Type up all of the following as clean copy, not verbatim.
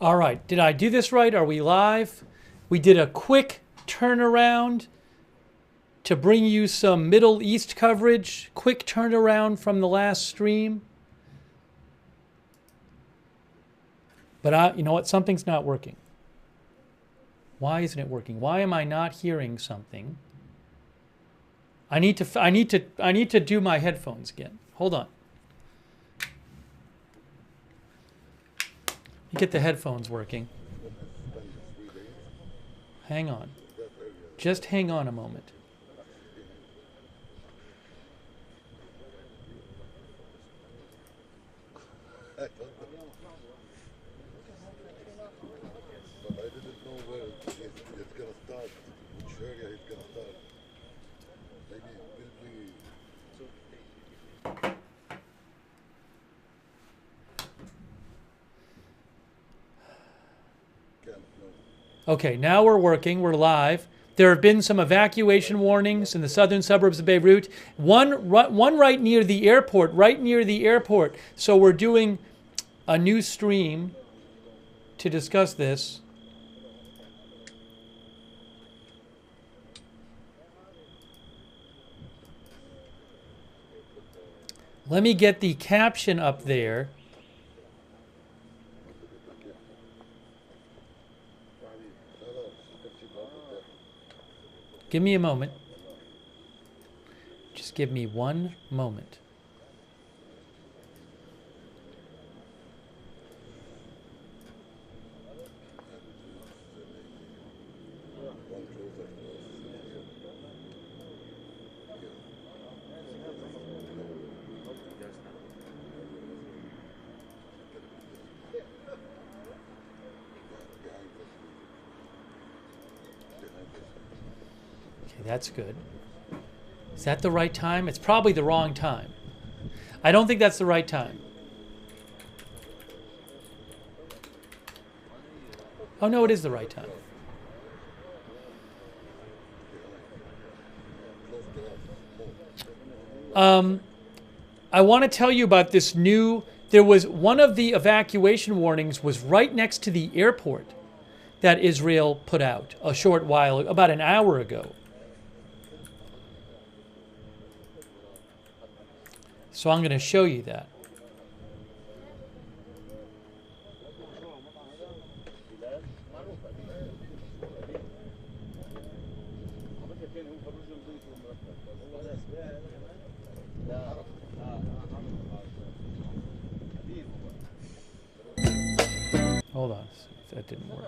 All right, did I do this right? Are we live? We did a quick turnaround to bring you some Middle East coverage. Quick turnaround from the last stream. But you know what? Something's not working. Why isn't it working? Why am I not hearing something? I need to do my headphones again. Hold on. Get the headphones working. Hang on. Just hang on a moment. Okay, now we're working. We're live. There have been some evacuation warnings in the southern suburbs of Beirut. One right near the airport. So we're doing a new stream to discuss this. Let me get the caption up there. Give me a moment. Just give me one moment. That's good. Is that the right time? It's probably the wrong time. I don't think that's the right time. Oh, no, it is the right time. I want to tell you about this new... There was one of the evacuation warnings was right next to the airport that Israel put out a short while, about an hour ago. So I'm going to show you that. Hold on, that didn't work.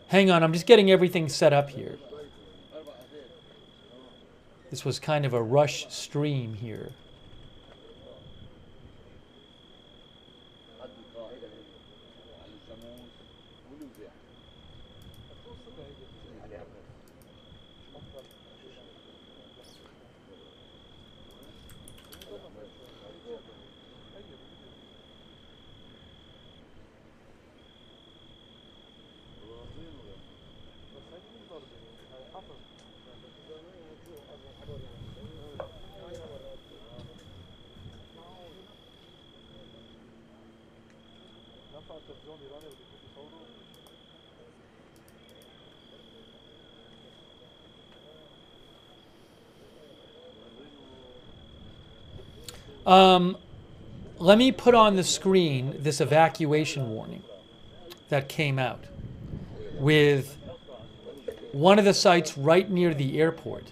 Hang on, I'm just getting everything set up here. This was kind of a rush stream here. Let me put on the screen this evacuation warning that came out with one of the sites right near the airport.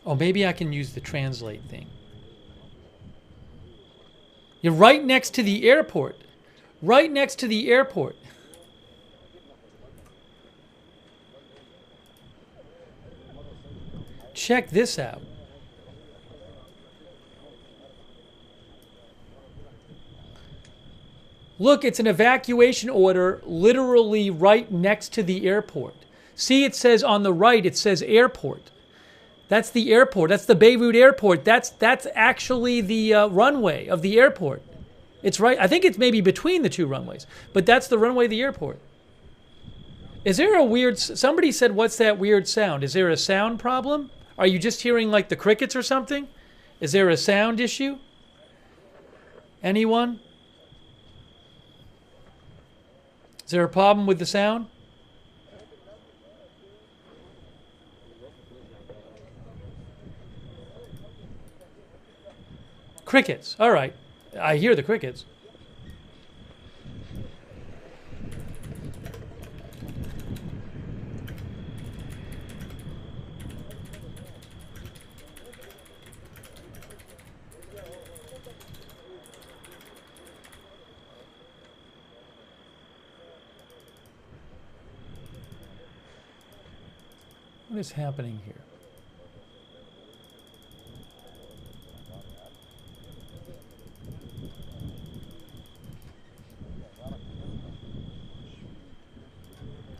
Oh, maybe I can use the translate thing. You're right next to the airport. Right next to the airport. Check this out. Look, it's an evacuation order literally right next to the airport. See, it says on the right, it says airport. That's the airport. That's the Beirut airport. That's actually the runway of the airport. It's right. I think it's maybe between the two runways, but that's the runway of the airport. Is there a weird... Somebody said, what's that weird sound? Is there a sound problem? Are you just hearing like the crickets or something? Is there a sound issue? Anyone? Is there a problem with the sound? Crickets. All right. I hear the crickets. What is happening here?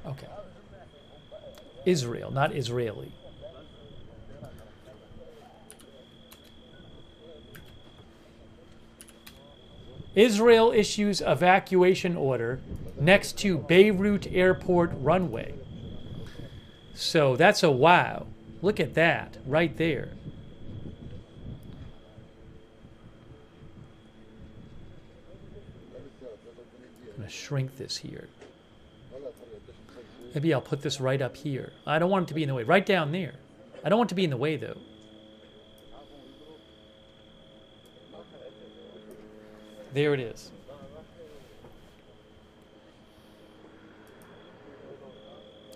Okay. Israel, not Israeli. Israel issues evacuation order next to Beirut airport runway. So that's a wow. Look at that right there. I'm going to shrink this here. Maybe I'll put this right up here. I don't want it to be in the way. Right down there. I don't want it to be in the way, though. There it is.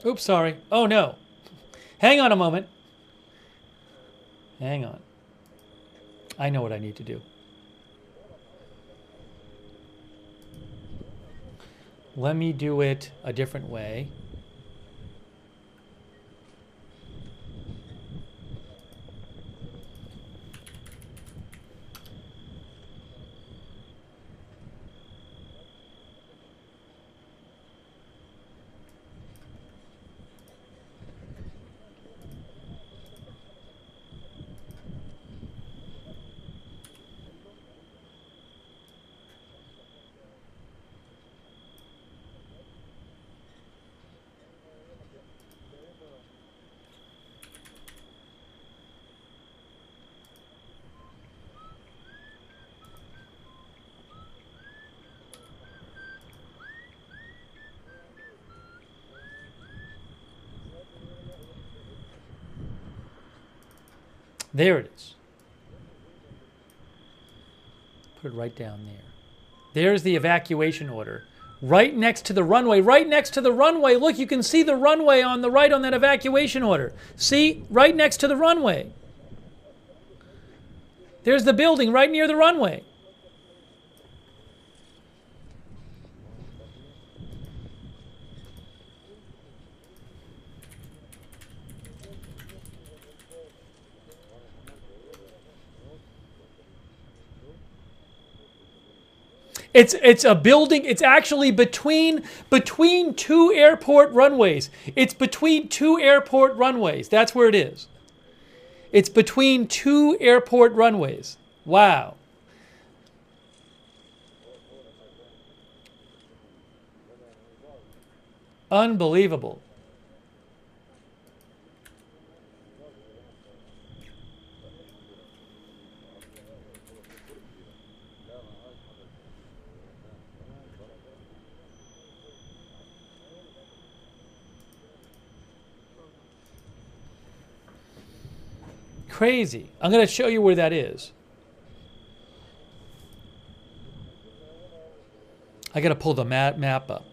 Oops, sorry. Oh, no. Hang on a moment. Hang on. I know what I need to do. Let me do it a different way. There it is. Put it right down there. There's the evacuation order. Right next to the runway. Right next to the runway. Look, you can see the runway on the right on that evacuation order. See? Right next to the runway. There's the building right near the runway. It's a building. It's actually between two airport runways. It's between two airport runways. That's where it is. It's between two airport runways. Wow. Unbelievable. Crazy. I'm going to show you where that is. I got to pull the map up.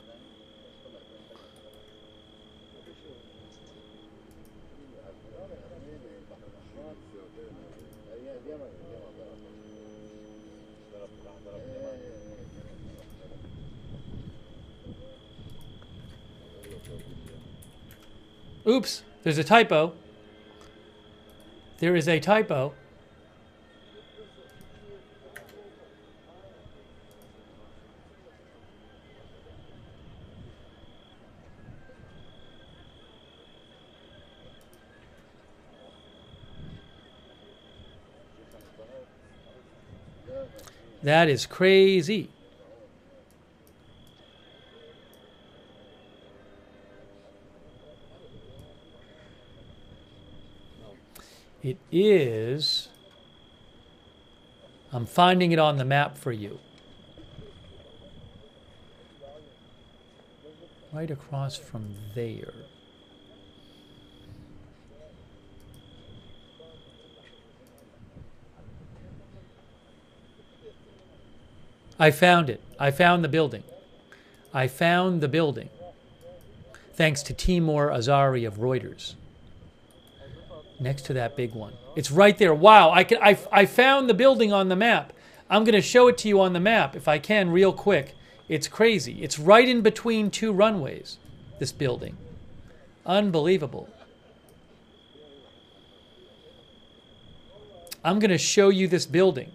Oops, there's a typo. There is a typo. That is crazy. It is, I'm finding it on the map for you. Right across from there. I found it. I found the building. I found the building. Thanks to Timur Azari of Reuters. Next to that big one. It's right there. Wow, I found the building on the map. I'm going to show it to you on the map if I can real quick. It's crazy. It's right in between two runways, this building. Unbelievable. I'm going to show you this building.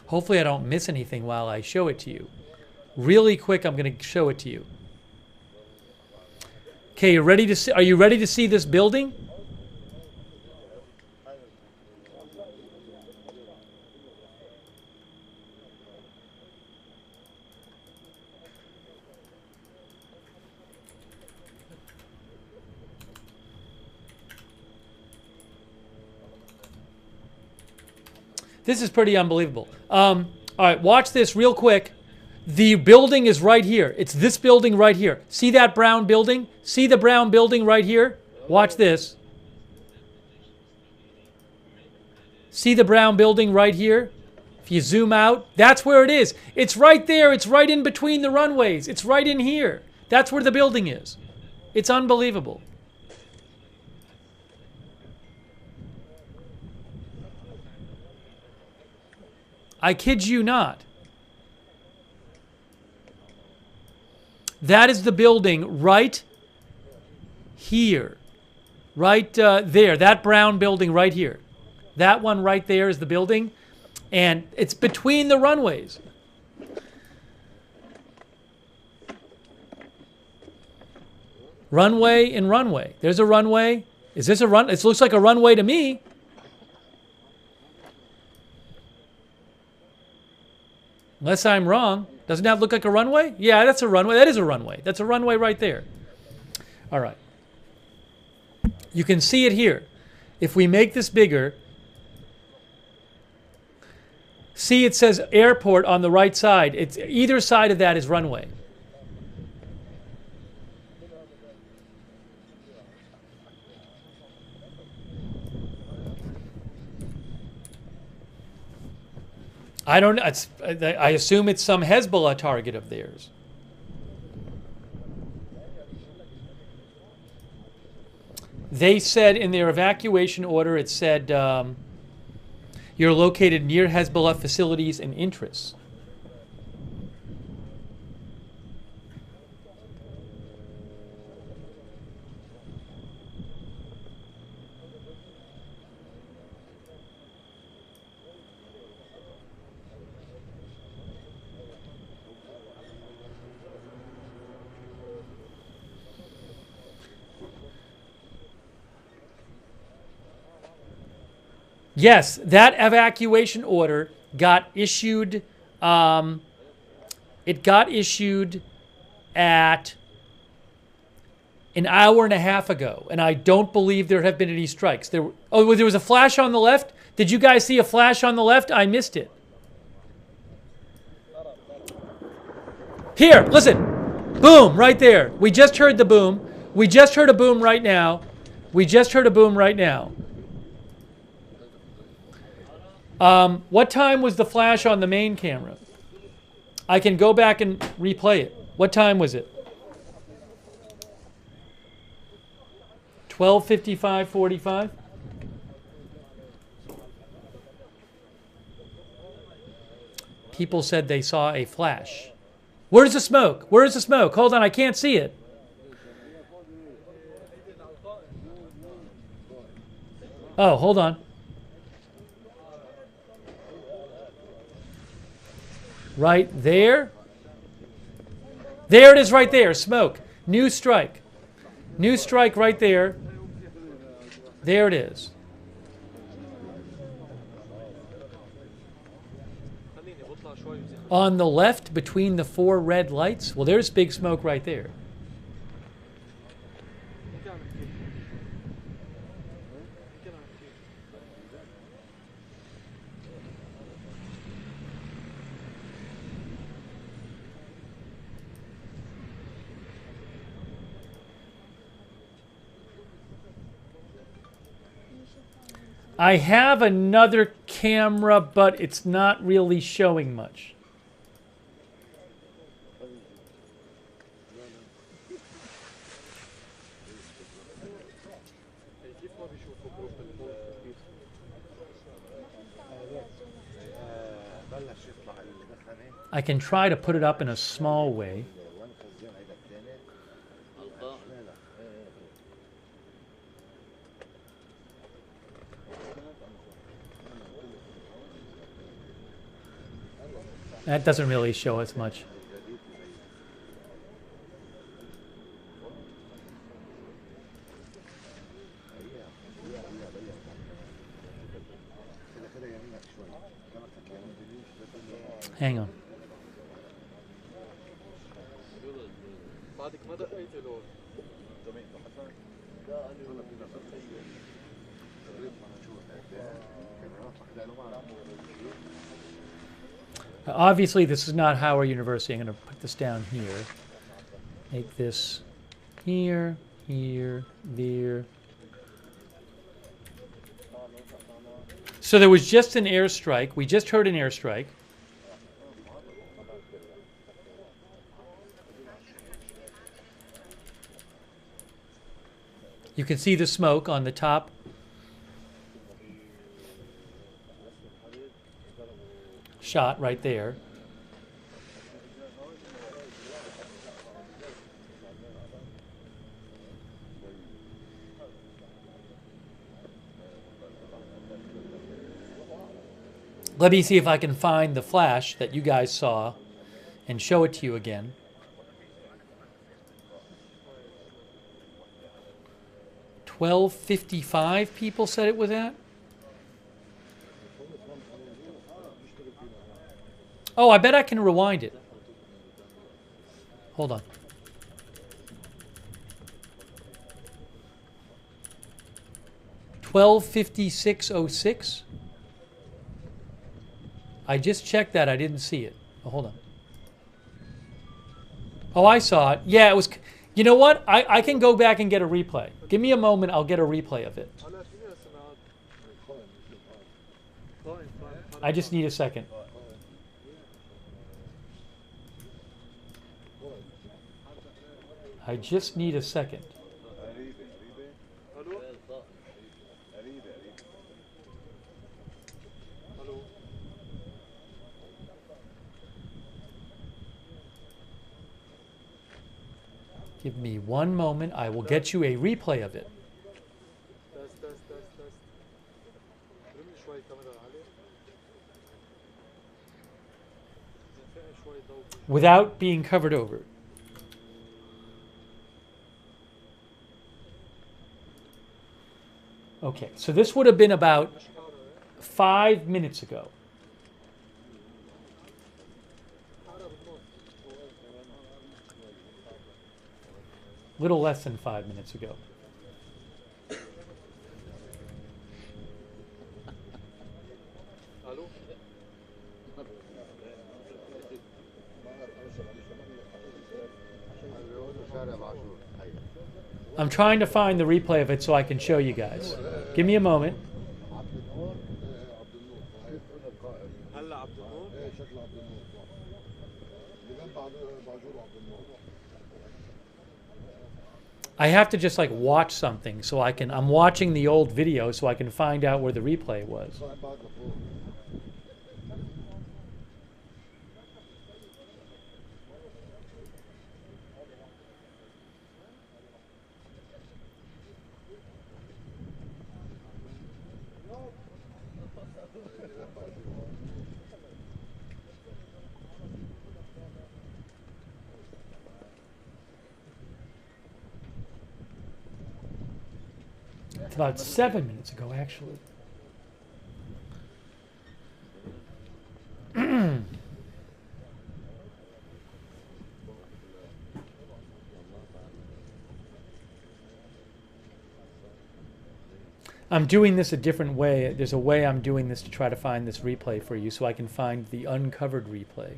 Hopefully I don't miss anything while I show it to you. Really quick, I'm going to show it to you. Okay, you ready to see, are you ready to see this building? This is pretty unbelievable. All right, watch this real quick. The building is right here. It's this building right here. See that brown building? See the brown building right here? Watch this. See the brown building right here? If you zoom out, that's where it is. It's right there. It's right in between the runways. It's right in here. That's where the building is. It's unbelievable. I kid you not. That is the building right here. Right there. That brown building right here. That one right there is the building. And it's between the runways. Runway and runway. There's a runway. Is this a run? It looks like a runway to me. Unless I'm wrong. Doesn't that look like a runway? Yeah, that's a runway. That is a runway. That's a runway right there. All right. You can see it here. If we make this bigger, see it says airport on the right side. It's either side of that is runway. I don't know. I assume it's some Hezbollah target of theirs. They said in their evacuation order, it said you're located near Hezbollah facilities and interests. Yes, that evacuation order got issued. It got issued at an hour and a half ago, and I don't believe there have been any strikes. There was a flash on the left. Did you guys see a flash on the left? I missed it. Here, listen. Boom, right there. We just heard the boom. We just heard a boom right now. We just heard a boom right now. What time was the flash on the main camera? I can go back and replay it. What time was it? 12:55:45. People said they saw a flash. Where's the smoke? Where's the smoke? Hold on, I can't see it. Oh, hold on. Right there. There it is right there, smoke. New strike. New strike right there. There it is. On the left, between the 4 red lights, well, there's big smoke right there. I have another camera, but it's not really showing much. I can try to put it up in a small way. That doesn't really show us much. Hang on. Obviously, this is not Howard University. I'm going to put this down here. Make this here, here, there. So there was just an airstrike. We just heard an airstrike. You can see the smoke on the top. Shot right there. Let me see if I can find the flash that you guys saw and show it to you again. $12.55 people said it was at. Oh, I bet I can rewind it. Hold on. $12.56.06. I just checked that. I didn't see it. Oh, hold on. Oh, I saw it. Yeah, it was. You know what? I can go back and get a replay. Give me a moment. I'll get a replay of it. I just need a second. I just need a second. Give me one moment. I will get you a replay of it. Without being covered over. Okay, so this would have been about 5 minutes ago. Little less than 5 minutes ago. I'm trying to find the replay of it so I can show you guys. Give me a moment. I have to just like watch something so I can, I'm watching the old video so I can find out where the replay was. about 7 minutes ago, actually. I'm doing this a different way. There's a way I'm doing this to try to find this replay for you so I can find the uncovered replay.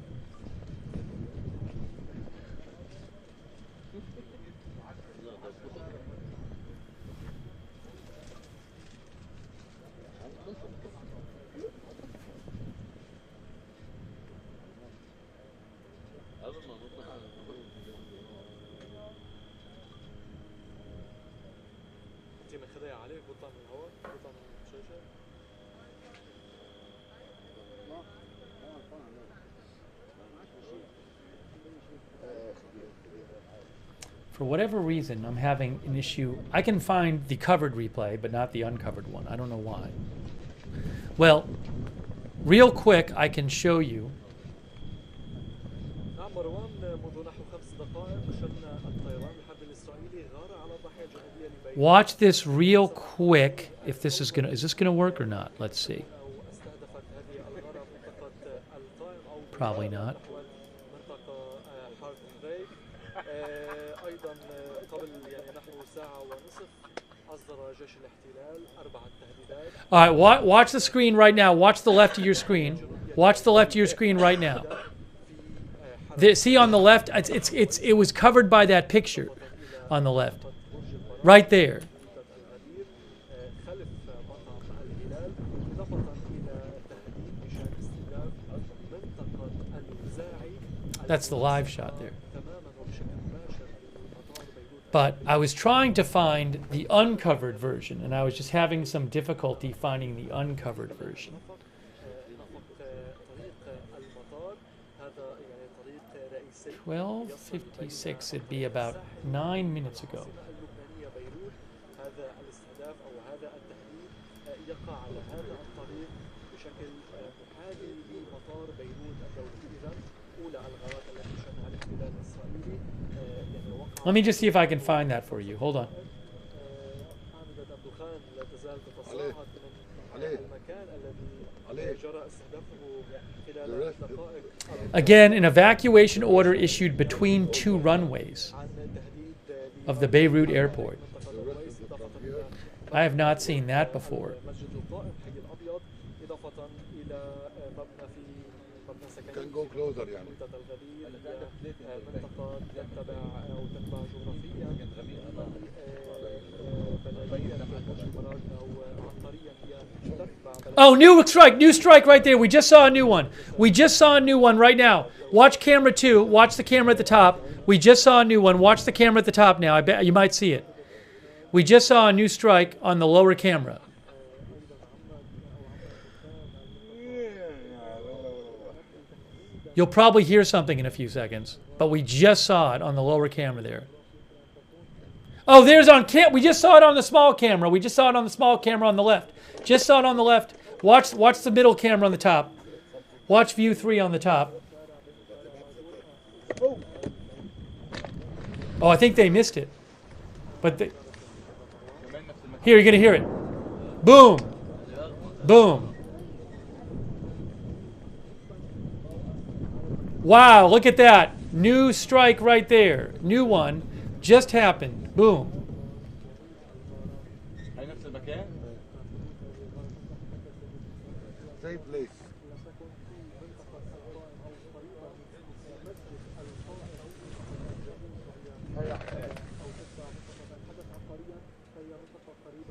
For whatever reason, I'm having an issue. I can find the covered replay, but not the uncovered one. I don't know why. Well, real quick, I can show you. Watch this real quick. If this is gonna, is this gonna work or not? Let's see. Probably not. All right, watch the screen right now. Watch the left of your screen. Watch the left of your screen right now. See on the left, it was covered by that picture on the left, right there. That's the live shot there. But I was trying to find the uncovered version, and I was just having some difficulty finding the uncovered version. 12:56, it'd be about 9 minutes ago. Let me just see if I can find that for you. Hold on. Again, an evacuation order issued between two runways of the Beirut airport. I have not seen that before. Can go closer يعني. Oh, new strike right there. We just saw a new one. We just saw a new one right now. Watch camera 2. Watch the camera at the top. We just saw a new one. Watch the camera at the top now. I bet you might see it. We just saw a new strike on the lower camera. You'll probably hear something in a few seconds, but we just saw it on the lower camera there. Oh, there's on cam. We just saw it on the small camera. We just saw it on the small camera on the left. Just saw it on the left. Watch the middle camera on the top. Watch view 3 on the top. Oh, I think they missed it. But here, you're gonna hear it. Boom. Boom. Wow, look at that. New strike right there. New one. Just happened. Boom. Same place.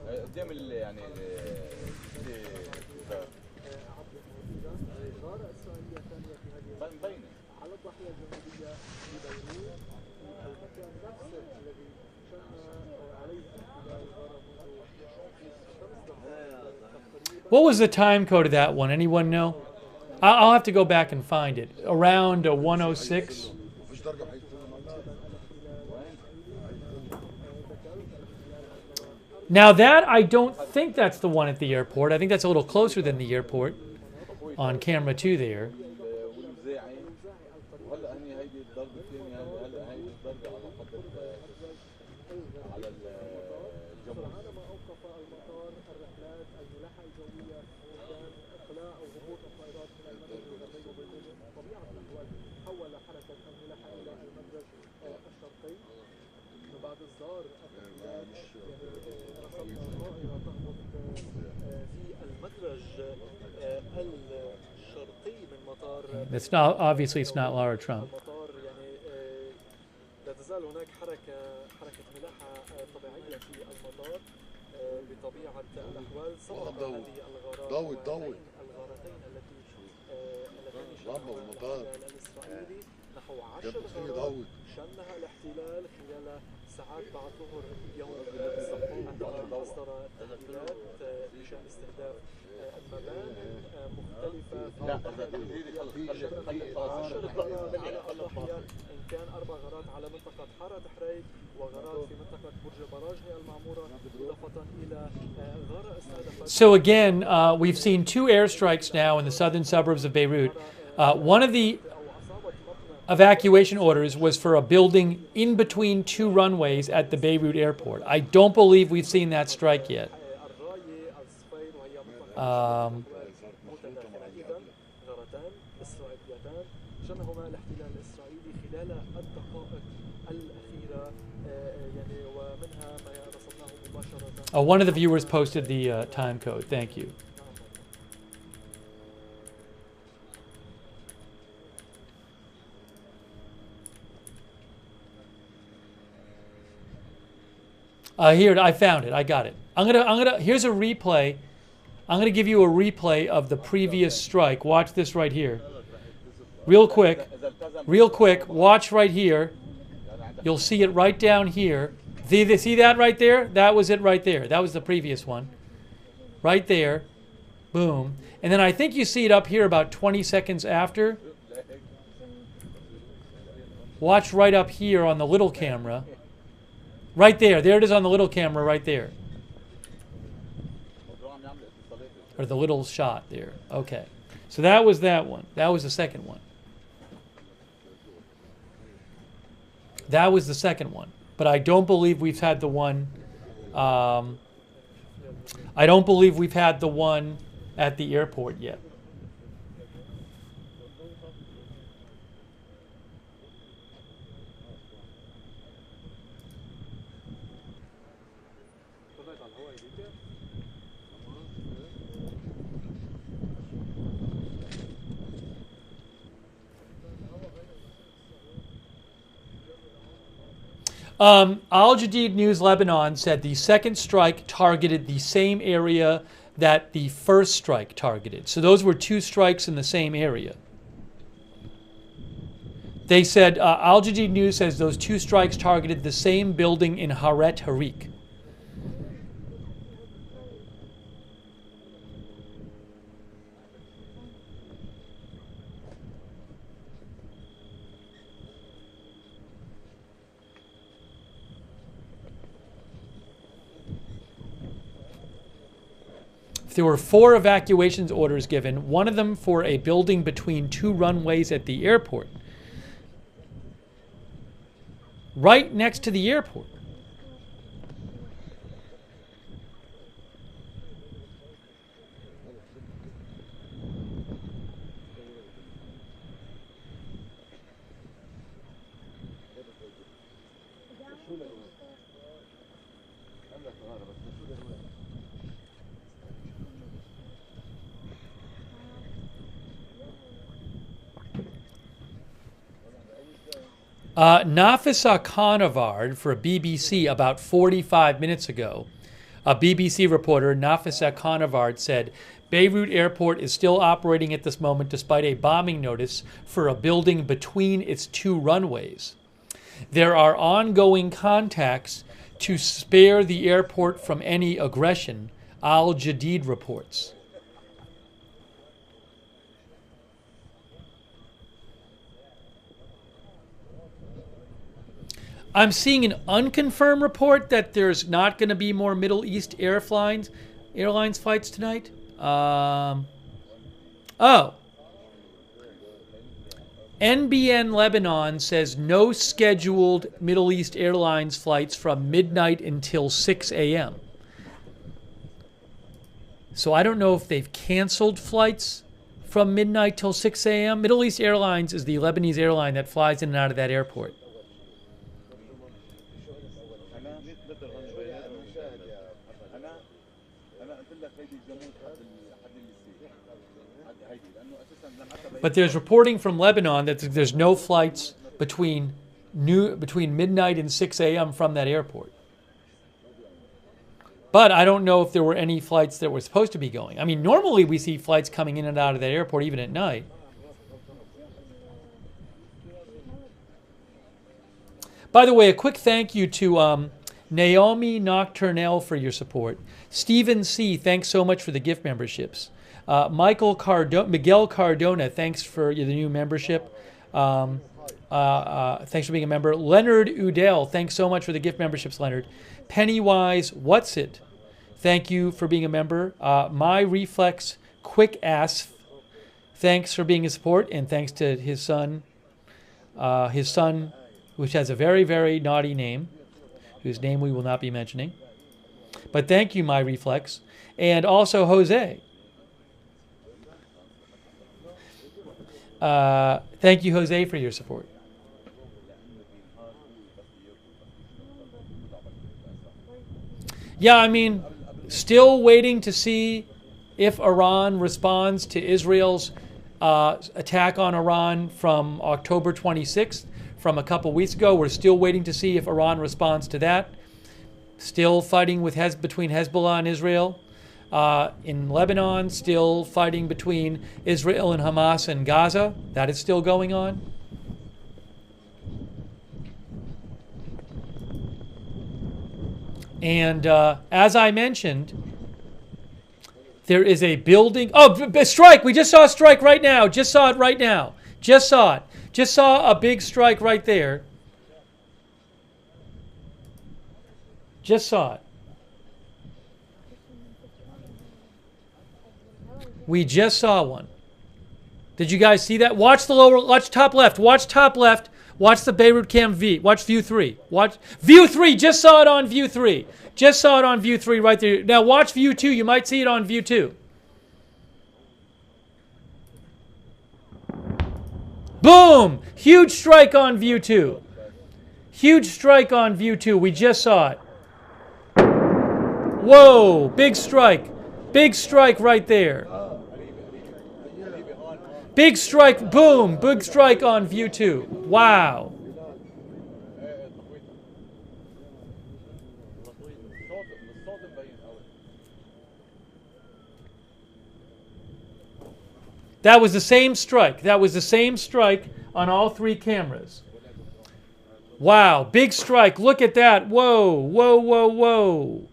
قدام يعني What was the time code of that one? Anyone know? I'll have to go back and find it. Around 106. Now that, I don't think that's the one at the airport. I think that's a little closer than the airport on camera 2 there. الشرقي من مطار It's not, obviously it's not Laura Trump. المطار يعني لا تزال هناك حركة ملاحة طبيعية في المطار بطبيعة الأحوال. سبق هذه الغارتين التي شنها المطار الإسرائيلي نحو 10 غارات شنها الاحتلال خلال ساعات بعد ظهر يوم عندما أصدر تهديدات بشأن استهداف المباني مختلفة في 10 غارات على الضاحية، إن كان 4 غارات على منطقة حارة حريق وغارات في منطقة برج براجني المعمورة، إضافة إلى غارة استهدفت. So again, we've seen 2 airstrikes now in the southern suburbs of Beirut. One of the evacuation orders was for a building in between 2 runways at the Beirut airport. I don't believe we've seen that strike yet. One of the viewers posted the time code. Thank you. Here, I found it. I got it. Here's a replay. I'm gonna give you a replay of the previous strike. Watch this right here. Real quick. Watch right here. You'll see it right down here. See that right there? That was it right there. That was the previous one. Right there. Boom. And then I think you see it up here about 20 seconds after. Watch right up here on the little camera. Right there. There it is on the little camera right there. Or the little shot there. Okay. So that was that one. That was the second one. That was the second one. But I don't believe we've had the one. I don't believe we've had the one at the airport yet. Al Jadid News Lebanon said the second strike targeted the same area that the first strike targeted. So those were 2 strikes in the same area. They said, Al Jadid News says those 2 strikes targeted the same building in Haret Harik. There were 4 evacuations orders given, one of them for a building between 2 runways at the airport. Right next to the airport. Nafisa Khanavard for BBC about 45 minutes ago, a BBC reporter, Nafisa Khanavard, said Beirut airport is still operating at this moment despite a bombing notice for a building between its 2 runways. There are ongoing contacts to spare the airport from any aggression, Al Jadid reports. I'm seeing an unconfirmed report that there's not going to be more Middle East airlines flights tonight. NBN Lebanon says no scheduled Middle East Airlines flights from midnight until 6 a.m. So I don't know if they've canceled flights from midnight till 6 a.m. Middle East Airlines is the Lebanese airline that flies in and out of that airport. But there's reporting from Lebanon that there's no flights between midnight and 6 a.m. from that airport. But I don't know if there were any flights that were supposed to be going. I mean, normally we see flights coming in and out of that airport even at night. By the way, a quick thank you to Naomi Nocturnell for your support. Stephen C., thanks so much for the gift memberships. Miguel Cardona, thanks for the new membership. Thanks for being a member. Leonard Udell, thanks so much for the gift memberships, Leonard. Pennywise, what's it? Thank you for being a member. My Reflex, Quick Ass, thanks for being a support, and thanks to his son, which has a very, very naughty name, whose name we will not be mentioning. But thank you, My Reflex. And also Jose. Thank you, Jose, for your support. Yeah, I mean, still waiting to see if Iran responds to Israel's attack on Iran from October 26th, from a couple weeks ago. We're still waiting to see if Iran responds to that. Still fighting between Hezbollah and Israel. In Lebanon, still fighting between Israel and Hamas and Gaza. That is still going on. And as I mentioned, there is a building. Oh, a strike! We just saw a strike right now. Just saw it right now. Just saw it. Just saw a big strike right there. Just saw it. We just saw one. Did you guys see that? Watch the watch top left. Watch top left. Watch the Beirut Cam V. Watch view 3. Watch view 3. Just saw it on view 3. Just saw it on view 3 right there. Now watch view 2. You might see it on view 2. Boom! Huge strike on view 2. Huge strike on view 2. We just saw it. Whoa! Big strike. Big strike right there. Big strike, boom, big strike on view 2. Wow. That was the same strike. That was the same strike on all 3 cameras. Wow, big strike. Look at that. Whoa, whoa, whoa, whoa.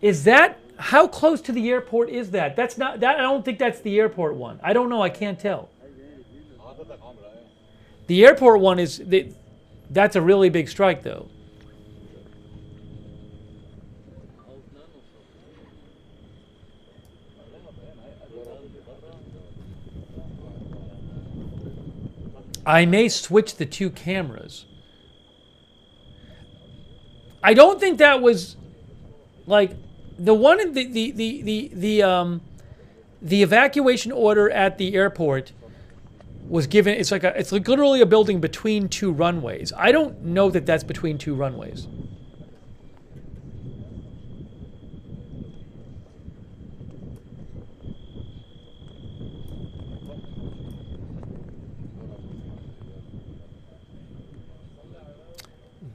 Is that, how close to the airport is that? That's not, that, I don't think that's the airport one. I don't know, I can't tell. The airport one is, that's a really big strike though. I may switch the 2 cameras. I don't think that was, like, the one in the evacuation order at the airport was given. It's like literally a building between 2 runways. I don't know that that's between 2 runways.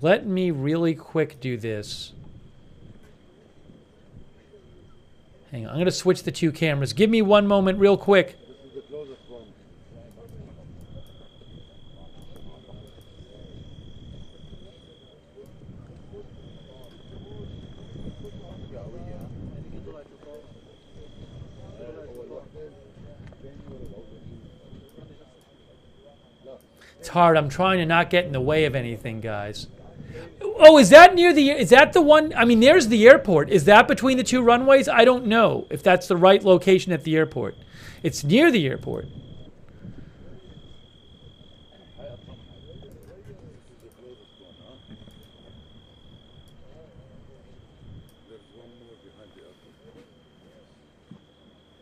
Let me really quick do this. Hang on, I'm going to switch the 2 cameras. Give me one moment real quick. This is the closest one. It's hard. I'm trying to not get in the way of anything, guys. Oh, is that near the, is that the one? I mean, there's the airport. Is that between the 2 runways? I don't know if that's the right location at the airport. It's near the airport. There's one more behind the airport.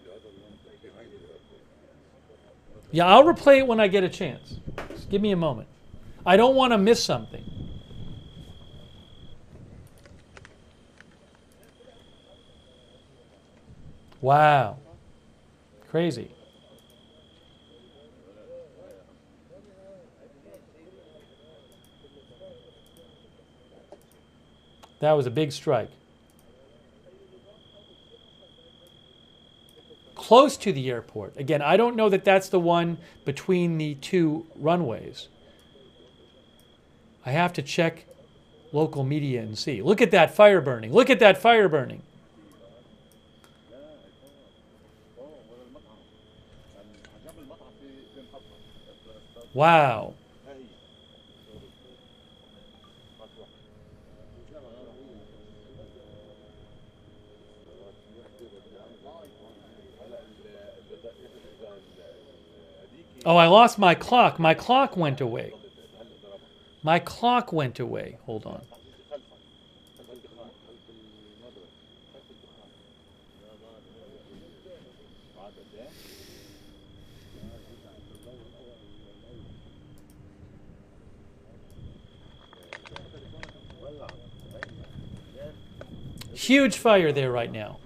The other one behind the airport. Yeah, I'll replay it when I get a chance. Just give me a moment. I don't want to miss something. Wow. Crazy. That was a big strike. Close to the airport. Again, I don't know that that's the one between the two runways. I have to check local media and see. Look at that fire burning. Look at that fire burning. Wow. Oh, I lost my clock. My clock went away. My clock went away. Hold on. Huge fire there right now.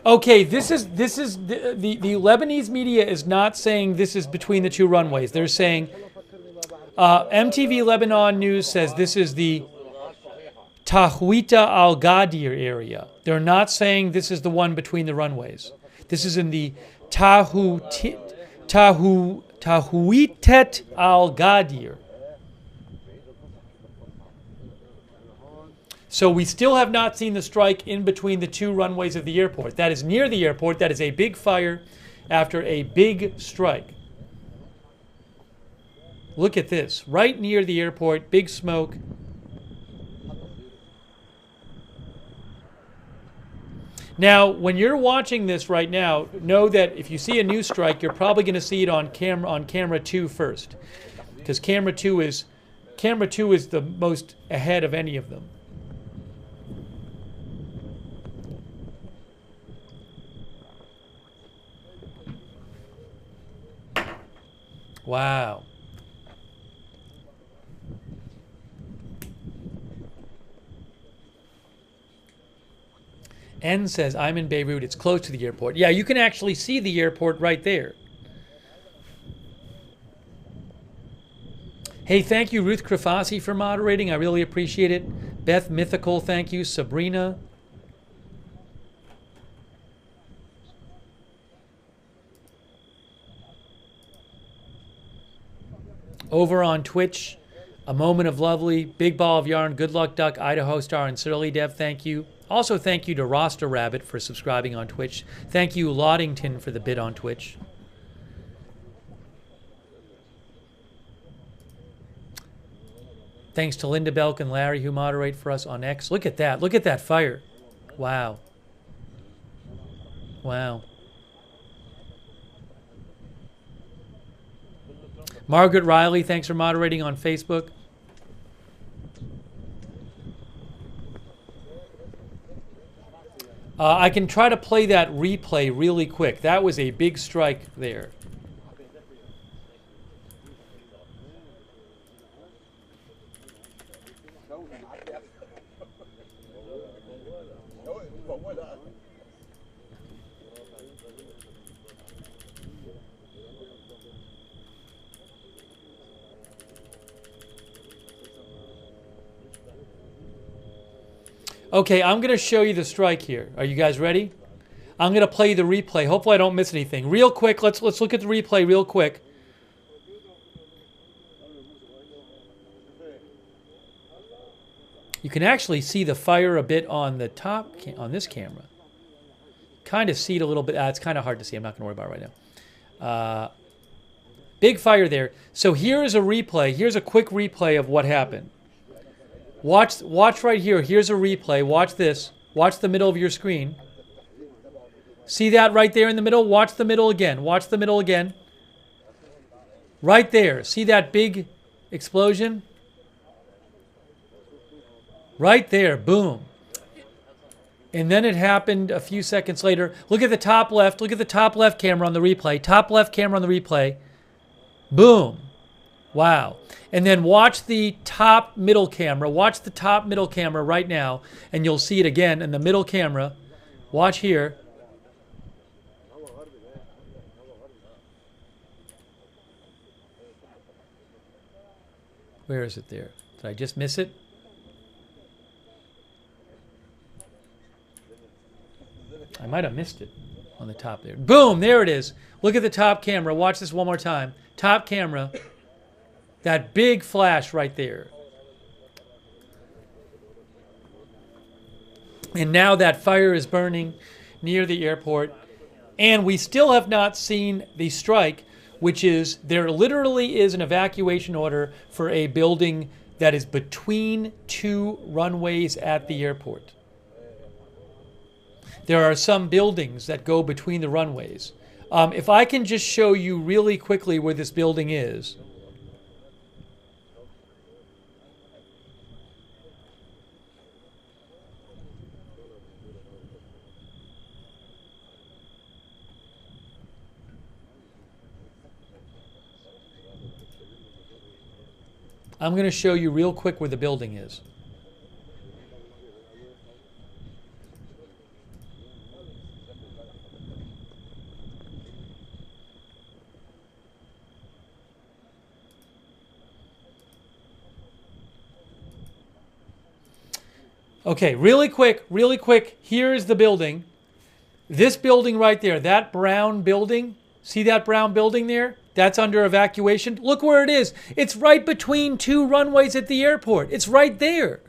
Okay, this is the Lebanese media is not saying this is between the two runways. They're saying MTV Lebanon News says this is the Tahwita Al Ghadir area. They're not saying this is the one between the runways. This is in the Tahwitet Al Ghadir. So we still have not seen the strike in between the two runways of the airport. That is near the airport. That is a big fire after a big strike. Look at this. Right near the airport, big smoke. Now, when you're watching this right now, know that if you see a new strike, you're probably going to see it on camera 2 first. Because camera 2 is the most ahead of any of them. Wow. N says, I'm in Beirut. It's close to the airport. Yeah, you can actually see the airport right there. Hey, thank you, Ruth Krafasi, for moderating. I really appreciate it. Beth Mythical, thank you. Sabrina. Over on Twitch, A Moment of Lovely, Big Ball of Yarn, Good Luck Duck, Idaho Star, and Surly Dev, thank you. Also, thank you to Roster Rabbit for subscribing on Twitch. Thank you, Loddington, for the bid on Twitch. Thanks to Linda Belk and Larry who moderate for us on X. Look at that. Look at that fire. Wow. Wow. Margaret Riley, thanks for moderating on Facebook. I can try to play that replay really quick. That was a big strike there. Okay, I'm going to show you the strike here. Are you guys ready? I'm going to play the replay. Hopefully I don't miss anything. Real quick, let's look at the replay real quick. You can actually see the fire a bit on the top, on this camera. Kind of see it a little bit. It's kind of hard to see. I'm not going to worry about it right now. Big fire there. So here's a replay. Here's a quick replay of what happened. Watch right here. Here's a replay. Watch this. Watch the middle of your screen. See that right there in the middle? Watch the middle again. Watch the middle again. Right there. See that big explosion? Right there. Boom. And then it happened a few seconds later. Look at the top left. Look at the top left camera on the replay. Top left camera on the replay. Boom. Wow. And then watch the top middle camera. Watch the top middle camera right now, and you'll see it again in the middle camera. Watch here. Where is it there? Did I just miss it? I might have missed it on the top there. Boom, there it is. Look at the top camera. Watch this one more time. Top camera. That big flash right there. And now that fire is burning near the airport. And we still have not seen the strike, which is there literally is an evacuation order for a building that is between two runways at the airport. There are some buildings that go between the runways. If I can just show you really quickly where this building is. I'm going to show you real quick where the building is. Okay, really quick, here's the building. This building right there, that brown building, see that brown building there? That's under evacuation. Look where it is. It's right between two runways at the airport. It's right there.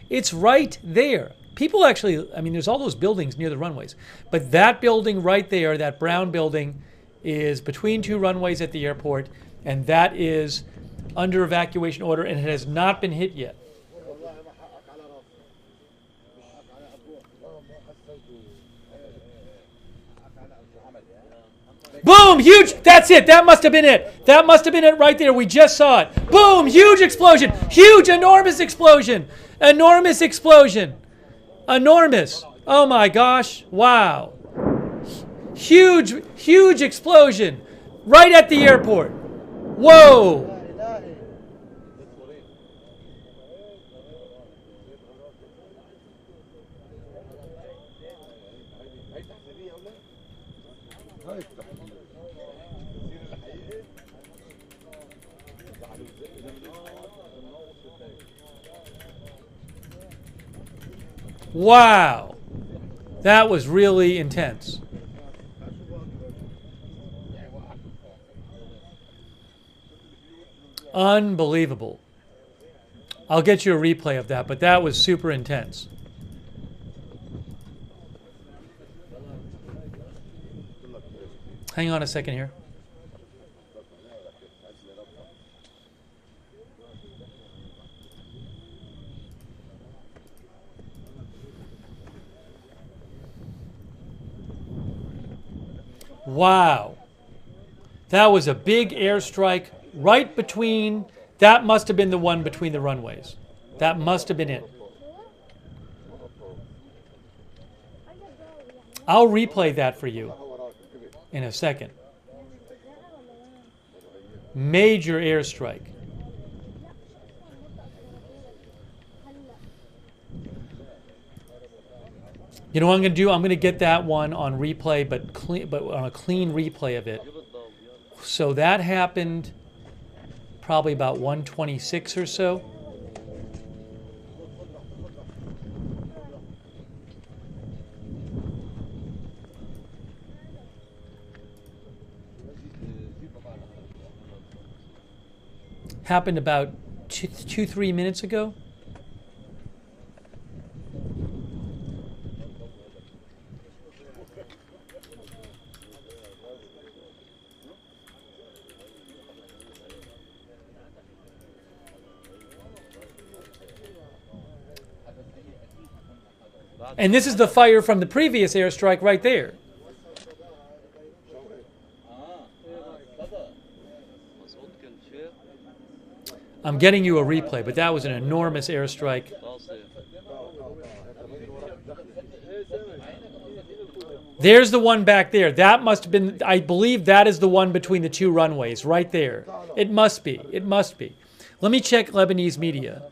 It's right there. People actually, I mean, there's all those buildings near the runways. But that building right there, that brown building, is between two runways at the airport. And that is under evacuation order, and it has not been hit yet. Boom, huge, that's it, that must have been it. That must have been it right there, we just saw it. Boom, huge explosion, huge, enormous explosion. Enormous explosion, enormous. Oh my gosh, wow. Huge explosion right at the airport. Whoa. Wow, that was really intense. Unbelievable. I'll get you a replay of that, but that was super intense. Hang on a second here. Wow. That was a big airstrike right between, that must have been the one between the runways. That must have been it. I'll replay that for you in a second. Major airstrike. You know what I'm going to do? I'm going to get that one on replay, but on a clean replay of it. So that happened probably about 1:26 or so. Happened about 2-3 minutes ago. And this is the fire from the previous airstrike right there. I'm getting you a replay, but that was an enormous airstrike. There's the one back there. That must have been, I believe that is the one between the two runways, right there. It must be. It must be. Let me check Lebanese media.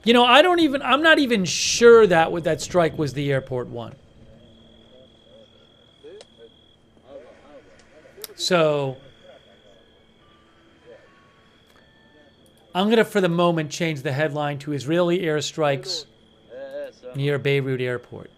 You know, I'm not even sure that strike was the airport one. So I'm going to, for the moment, change the headline to Israeli airstrikes near Beirut airport.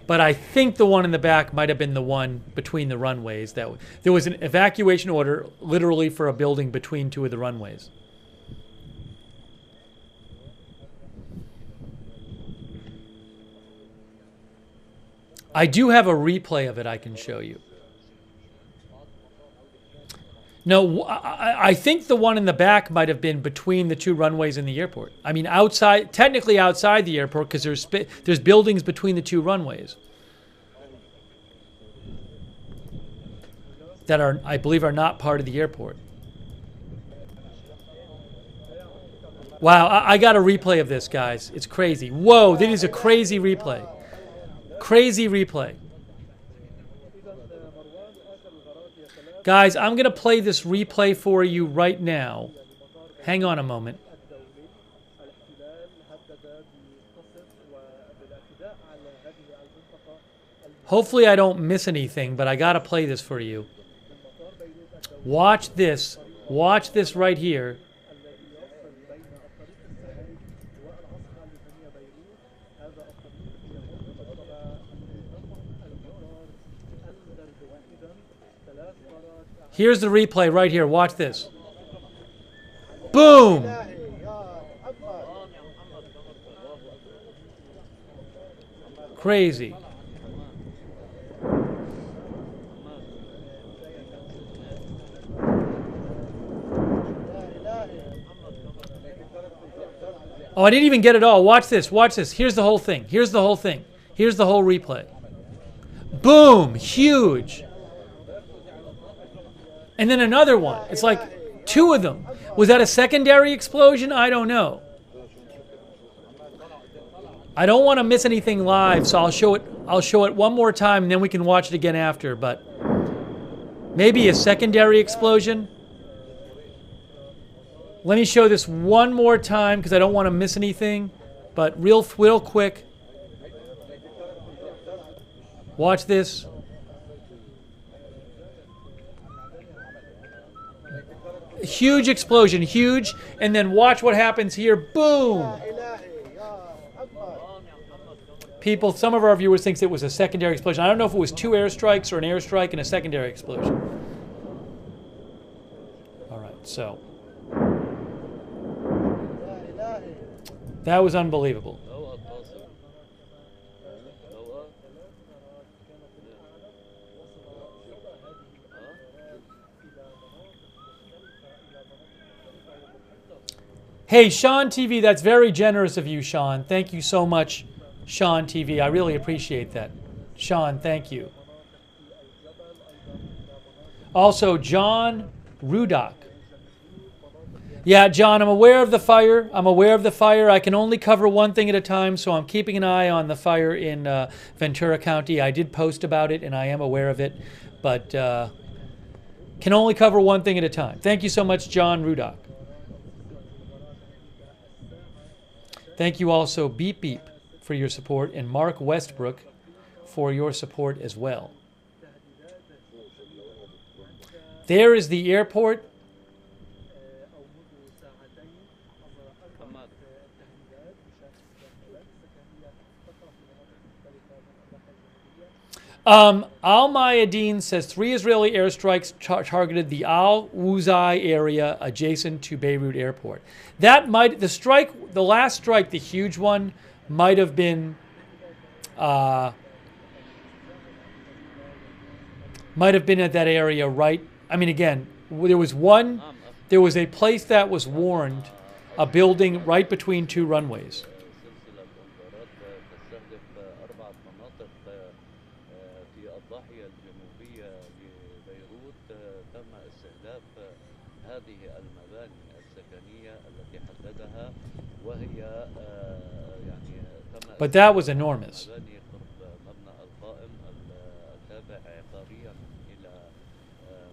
But I think the one in the back might have been the one between the runways. There was an evacuation order literally for a building between two of the runways. I do have a replay of it I can show you. No, I think the one in the back might have been between the two runways in the airport. I mean, outside, technically outside the airport, because there's buildings between the two runways that are, I believe, are not part of the airport. Wow, I got a replay of this, guys. It's crazy. Whoa, this is a crazy replay. Crazy replay. Guys, I'm going to play this replay for you right now. Hang on a moment. Hopefully I don't miss anything, but I got to play this for you. Watch this. Watch this right here. Here's the replay right here. Watch this. Boom! Crazy. Oh, I didn't even get it all. Watch this. Watch this. Here's the whole thing. Here's the whole thing. Here's the whole replay. Boom! Huge. And then another one. It's like two of them. Was that a secondary explosion? I don't know. I don't want to miss anything live, so I'll show it one more time, and then we can watch it again after. But maybe a secondary explosion. Let me show this one more time because I don't want to miss anything. But real quick. Watch this. Huge explosion, huge, and then watch what happens here. Boom! People, some of our viewers thinks it was a secondary explosion. I don't know if it was two airstrikes or an airstrike and a secondary explosion. All right, so that was unbelievable. Hey, Sean TV, that's very generous of you, Sean. Thank you so much, Sean TV. I really appreciate that. Sean, thank you. Also, John Rudock. Yeah, John, I'm aware of the fire. I'm aware of the fire. I can only cover one thing at a time, so I'm keeping an eye on the fire in Ventura County. I did post about it, and I am aware of it, but can only cover one thing at a time. Thank you so much, John Rudock. Thank you also, Beep Beep, for your support, and Mark Westbrook for your support as well. There is the airport. Al-Mayadeen says 3 Israeli airstrikes targeted the Al-Wuzai area adjacent to Beirut airport. That might, the last strike, the huge one, might have been might have been at that area, right? I mean, again, there was a place that was warned, a building right between two runways. سلسلة انذارات تستهدف 4 مناطق في الضاحية الجنوبية لبيروت. تم استهداف هذه المباني السكنية التي حددها، وهي يعني تم But that was enormous. مباني قرب مبنى القائم التابع عقاريا إلى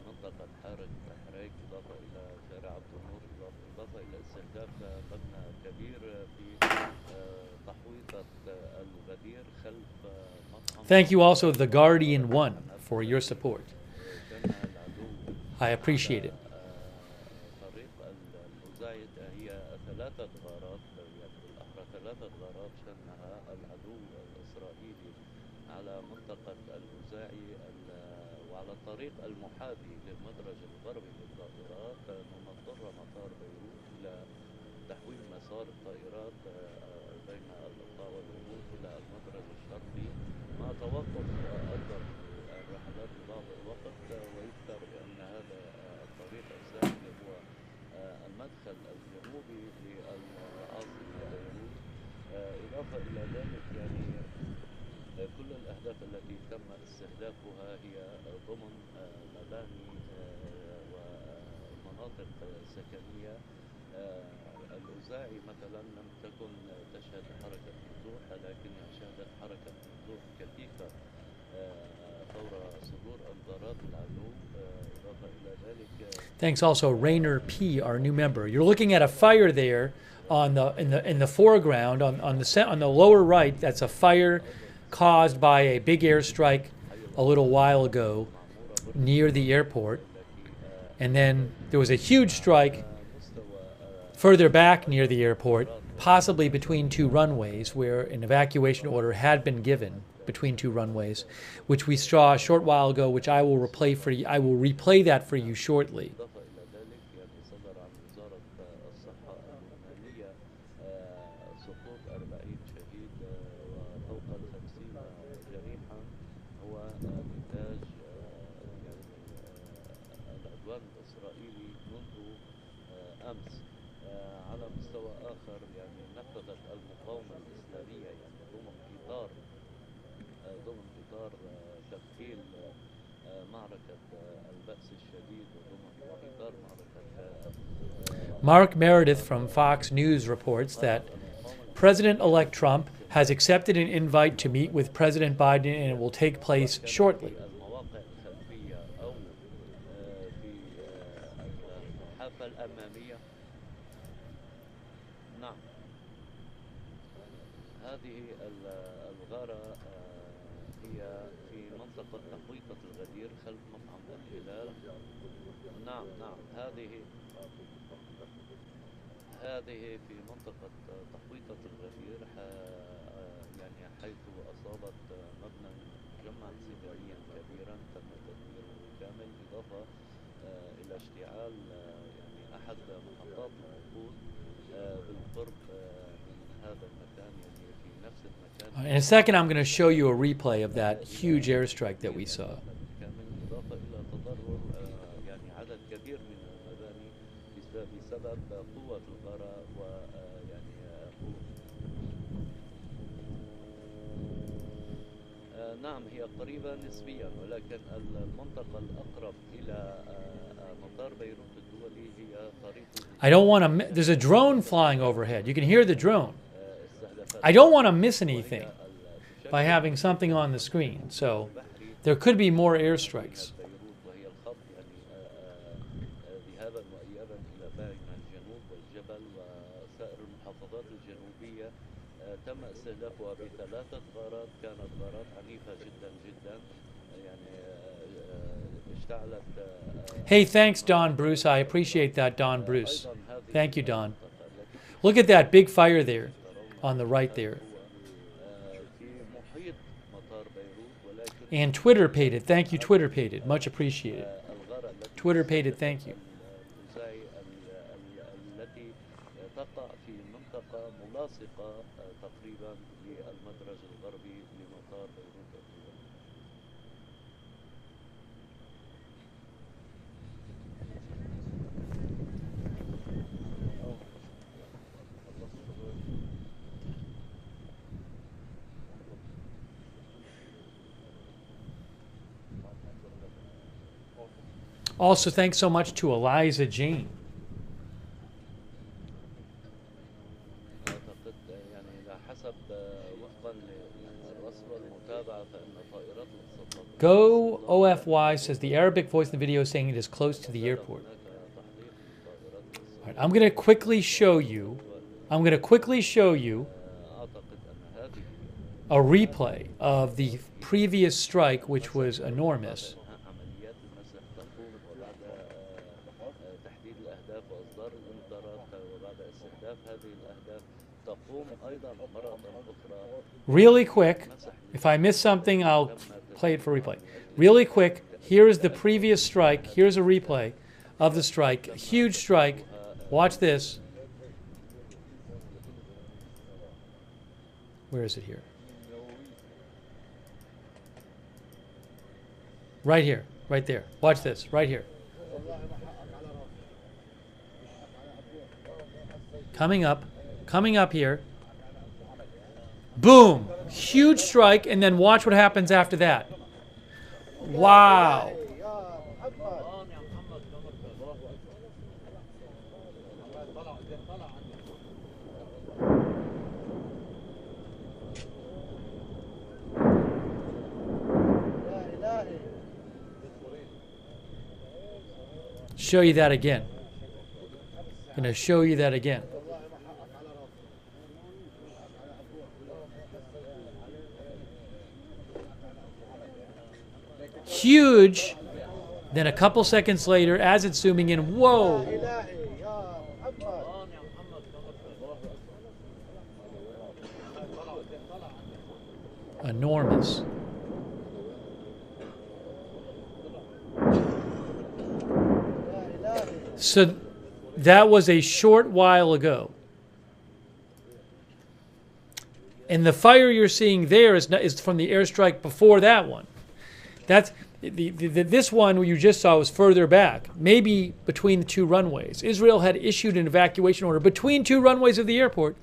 منطقة حارة حريك، إضافة إلى شارع عبد النور، إضافة إلى استهداف مبنى كبير في تحويطة الغدير خلف مطعم. Thank you also, The Guardian 1, for your support. كان العدو I appreciate it. طريق المزايد. هي 3 غارات، يعني بالأحرى 3 غارات شنها العدو الإسرائيلي على منطقة المزاعي وعلى الطريق المحاذي للمدرج الغربي للطائرات. نضطر مطار بيروت إلى تحويل مسار الطائرات بين الإبقاء والهبوط إلى المدرج الشرقي مع توقف أيضا الرحلات لبعض الوقت. ويذكر بأن هذا الطريق الساحلي هو المدخل الجنوبي للعاصمة بيروت. إضافة إلى ذلك يعني كل الأهداف التي تم استهدافها هي ضمن مباني ومناطق سكنية. الأوزاعي مثلا لم تكن تشهد حركة نزوح، لكن شهدت حركة نزوح كثيفة فور صدور انذارات العدو. إضافة إلى ذلك Thanks also, Rainer P., our new member. You're looking at a fire there on in the foreground on the lower right. That's a fire caused by a big airstrike a little while ago near the airport, and then there was a huge strike further back near the airport, possibly between two runways, where an evacuation order had been given between two runways, which we saw a short while ago, which I will replay for you. I will replay that for you shortly. إضافة إلى ذلك يعني صدر عن وزارة الصحة اللبنانية سقوط 40 شهيد وفوق 50 جريحا، هو نتاج يعني العدوان الإسرائيلي منذ أمس. على مستوى آخر يعني نفذت المقاومة الإسلامية يعني ضمن إطار تفعيل معركة البأس الشديد، وضمن إطار معركة Mark Meredith from Fox News reports that President-elect Trump has accepted an invite to meet with President Biden, and it will take place shortly. المواقع الخلفية أو في الحافة الأمامية. نعم، هذه الغارة هي في منطقة تحويطة الغدير خلف مطعم الهلال. نعم هذه في منطقة تحويطة الغدير، يعني حيث أصابت مبنى مجمعا سكنيا كبيرا تم تدميره بالكامل، إضافة إلى اشتعال يعني أحد محطات الوقود بالقرب من هذا المكان، يعني في نفس المكان. In a second, I'm going to show you a replay of that huge airstrike that we saw. بالكامل، إضافة إلى تضرر يعني عدد كبير من المباني بسبب قوة الغارة ويعني نعم هي قريبة نسبيا، ولكن المنطقة الأقرب إلى مطار بيروت الدولي هي طريق. I don't want to. There's a drone flying overhead. You can hear the drone. I don't want to miss anything by having something on the screen. So there could be more airstrikes. بيروت وهي الخط يعني ذهابا وإيابا إلى بين الجنوب والجبل وسائر المحافظات الجنوبية. تم استهدافها ب3 غارات، كانت غارات عنيفة جدا جدا، يعني اشتعلت. Hey, thanks, Don Bruce. I appreciate that, Don Bruce. Thank you, Don. Look at that big fire there on the right there. في محيط مطار بيروت، ولكن And Twitter paid it. Thank you, Twitter paid it. Much appreciated. الغارة التي Twitter paid it. Thank you. المزاعي التي تقع في منطقة ملاصقة تقريبا للمدرج الغربي لمطار بيروت الدولي. Also, thanks so much to Eliza Jane. أعتقد يعني على حسب وفقا للرصد والمتابعة فإن طائرات الاستطلاع Go OFY says the Arabic voice in the video is saying it is close to the airport. هناك تحليق للطائرات All right, I'm going to quickly show you. أعتقد أن هذه A replay of the previous strike, which was enormous. عمليات المسح تقوم وبعد تحديد الأهداف وإصدار الإنذارات وبعد استهداف هذه الأهداف تقوم أيضا مرة أخرى Really quick, if I miss something, I'll play it for replay. Really quick, here is the previous strike. Here's a replay of the strike. A huge strike. Watch this. Where is it here? Right here, right there. Watch this, right here. Coming up here. Boom! Huge strike, and then watch what happens after that. Wow! Show you that again. I'm going to show you that again. Huge. Then a couple seconds later, as it's zooming in, whoa. Enormous. So that was a short while ago. And the fire you're seeing there is from the airstrike before that one. That's this one you just saw was further back, maybe between the two runways. Israel had issued an evacuation order between two runways of the airport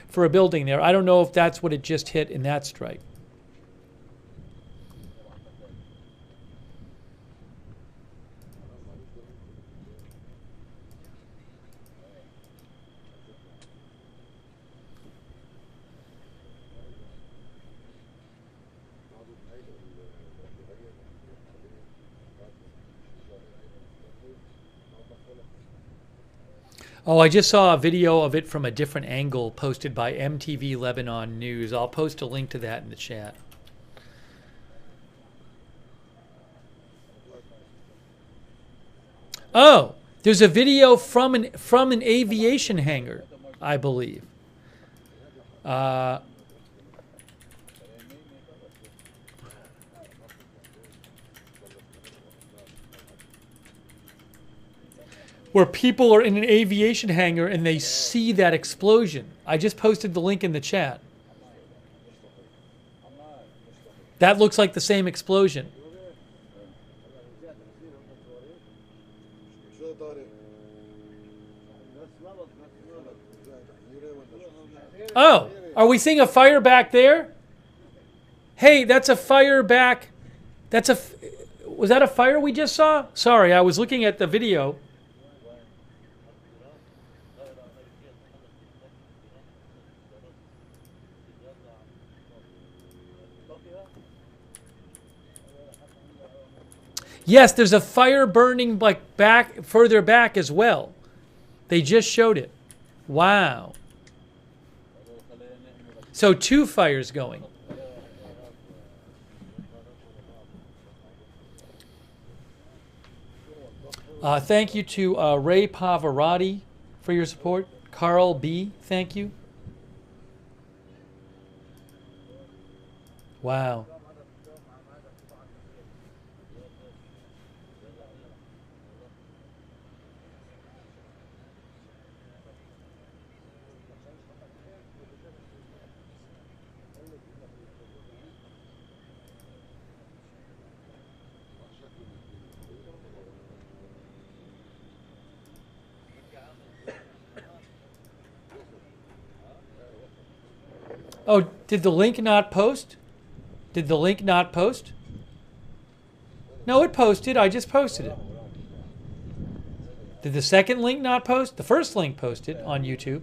for a building there. I don't know if that's what it just hit in that strike. Oh, I just saw a video of it from a different angle posted by MTV Lebanon News. I'll post a link to that in the chat. Oh, there's a video from an aviation hangar, I believe. Where people are in an aviation hangar and they see that explosion. I just posted the link in the chat. That looks like the same explosion. Oh, are we seeing a fire back there? Hey, that's a fire back. Was that a fire we just saw? Sorry, I was looking at the video. Yes, there's a fire burning like further back as well. They just showed it. Wow. So two fires going. Thank you to Ray Pavarotti for your support. Carl B, thank you. Wow. Oh, did the link not post? Did the link not post? No, it posted. I just posted it. Did the second link not post? The first link posted on YouTube.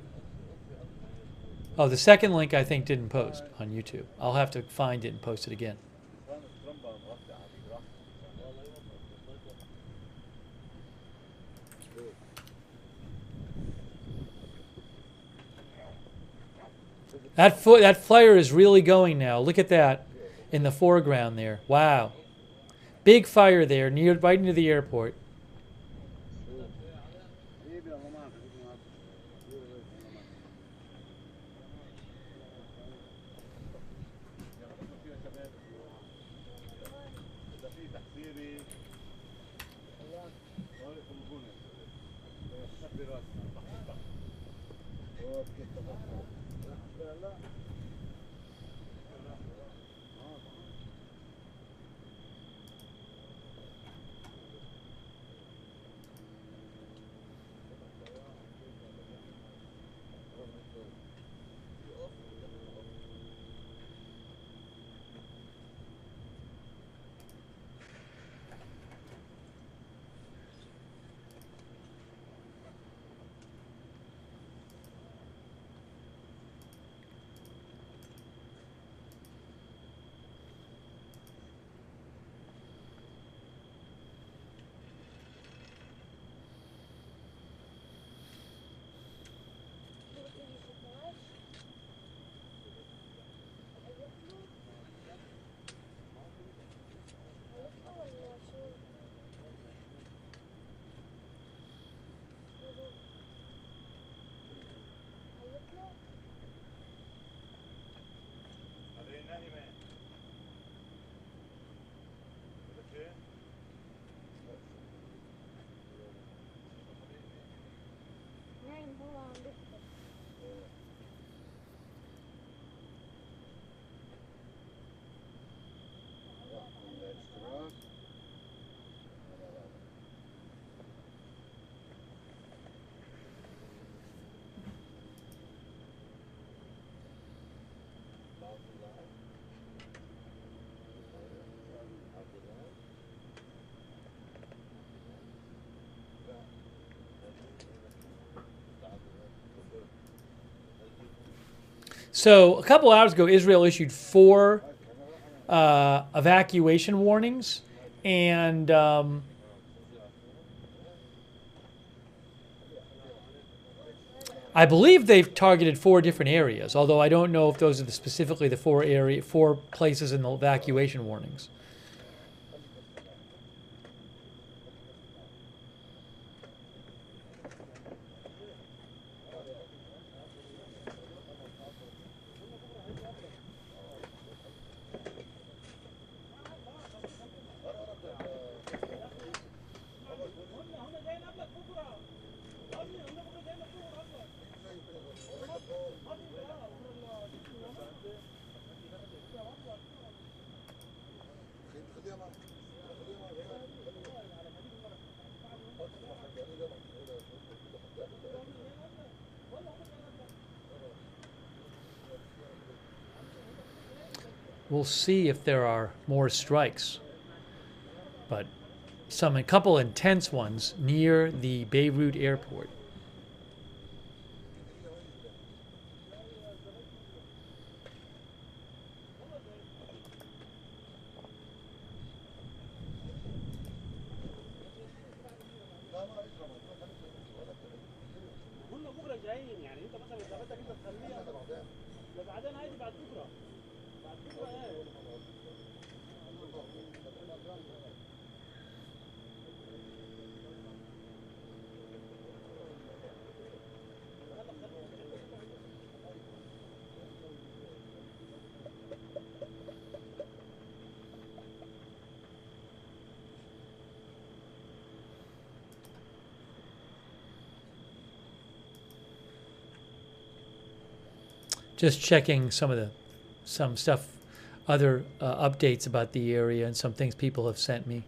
Oh, the second link I think didn't post on YouTube. I'll have to find it and post it again. That flare is really going now. Look at that in the foreground there. Wow. Big fire there right near the airport. So a couple hours ago, Israel issued 4 evacuation warnings, and I believe they've targeted 4 different areas. Although I don't know if those are specifically the 4 places in the evacuation warnings. We'll see if there are more strikes, but a couple intense ones near the Beirut airport. Just checking some stuff, other updates about the area and some things people have sent me.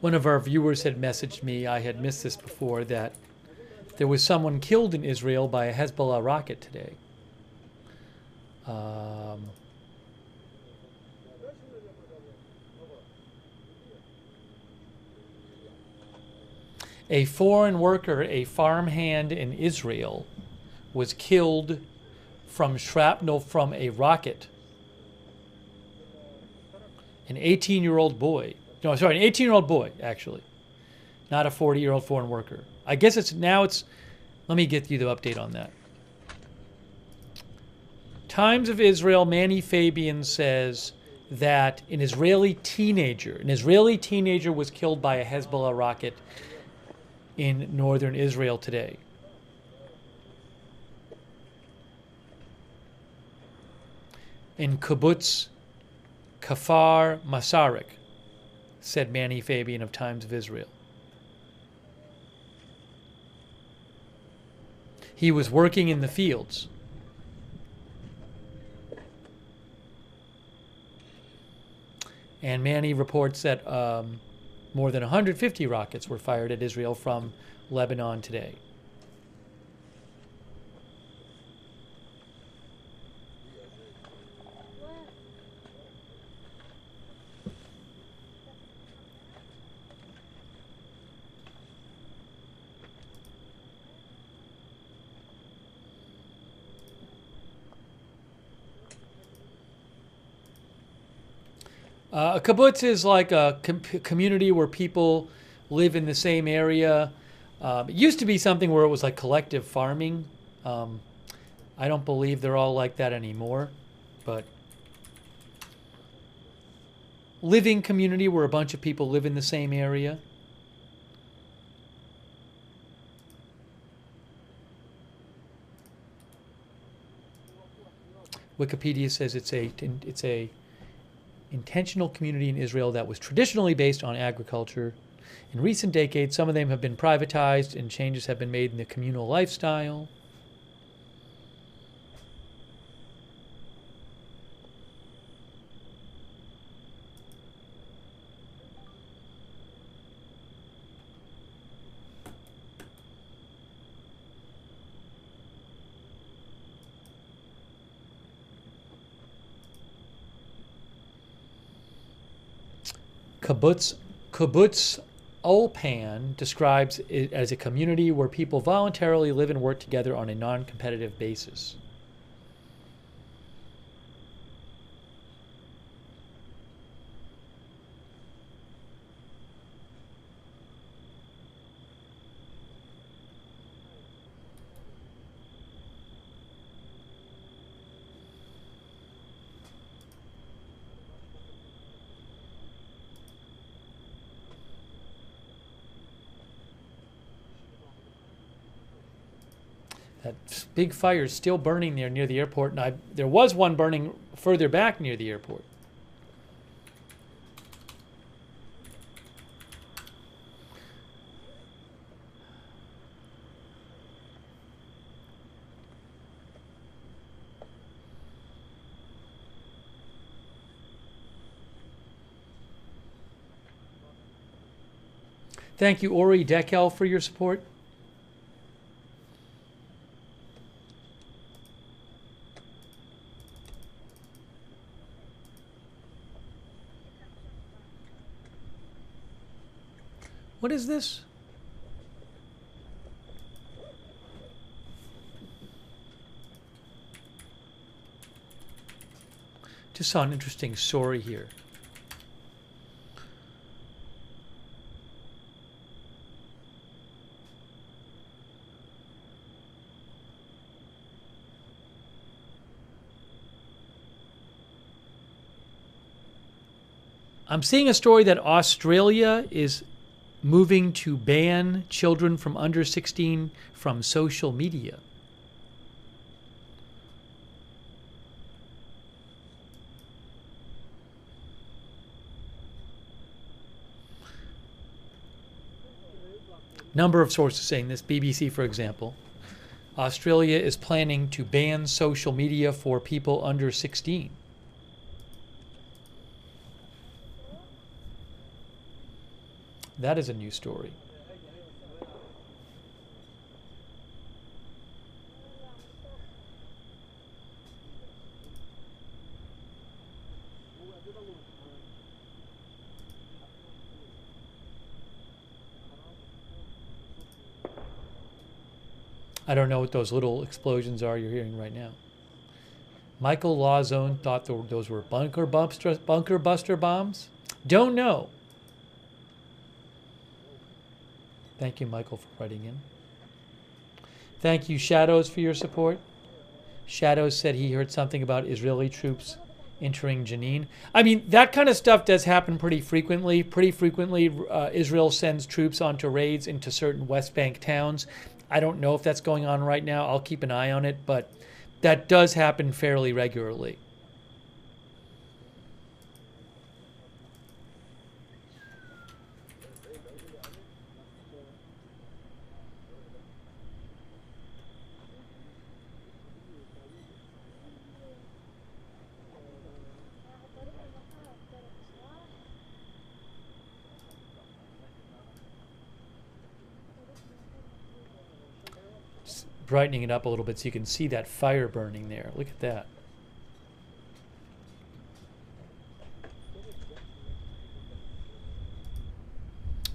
One of our viewers had messaged me, I had missed this before, that there was someone killed in Israel by a Hezbollah rocket today. A foreign worker, a farmhand in Israel, was killed from shrapnel from a rocket. An 18-year-old boy. No, sorry, an 18-year-old boy, actually. Not a 40-year-old foreign worker. I guess it's, let me get you the update on that. Times of Israel, Manny Fabian says that an Israeli teenager was killed by a Hezbollah rocket in northern Israel today. In kibbutz Kfar Masarik, said Manny Fabian of Times of Israel. He was working in the fields. And Manny reports that more than 150 rockets were fired at Israel from Lebanon today. A kibbutz is like a community where people live in the same area. It used to be something where it was like collective farming. I don't believe they're all like that anymore, but living community where a bunch of people live in the same area. Wikipedia says it's a intentional community in Israel that was traditionally based on agriculture. In recent decades, some of them have been privatized and changes have been made in the communal lifestyle. Kibbutz Ulpan describes it as a community where people voluntarily live and work together on a non-competitive basis. That big fire is still burning there near the airport, and there was one burning further back near the airport. Thank you, Ori Dekel, for your support. What is this? Just saw an interesting story here. I'm seeing a story that Australia is moving to ban children from under 16 from social media. Number of sources saying this. BBC, for example. Australia is planning to ban social media for people under 16. That is a new story. I don't know what those little explosions are you're hearing right now. Michael Lawzone thought those were bunker buster bombs. Don't know. Thank you, Michael, for writing in. Thank you, Shadows, for your support. Shadows said he heard something about Israeli troops entering Jenin. I mean, that kind of stuff does happen pretty frequently. Israel sends troops onto raids into certain West Bank towns. I don't know if that's going on right now. I'll keep an eye on it, but that does happen fairly regularly. Brightening it up a little bit so you can see that fire burning there. Look at that.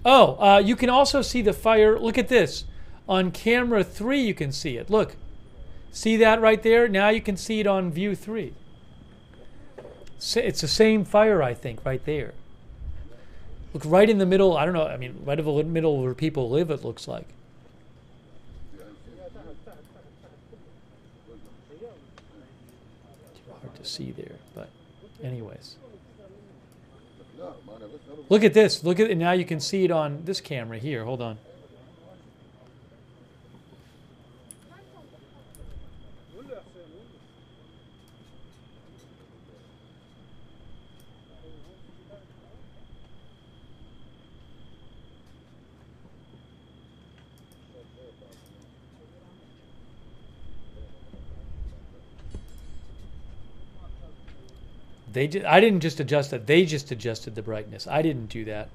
Oh, you can also see the fire. Look at this. On camera 3, you can see it. Look. See that right there? Now you can see it on view 3. It's the same fire, I think, right there. Look, right in the middle. I don't know. I mean, right in the middle where people live, it looks like. Hard to see there, but anyways. Look at this. Look at it. Now you can see it on this camera here. Hold on. I didn't just adjust it. They just adjusted the brightness. I didn't do that.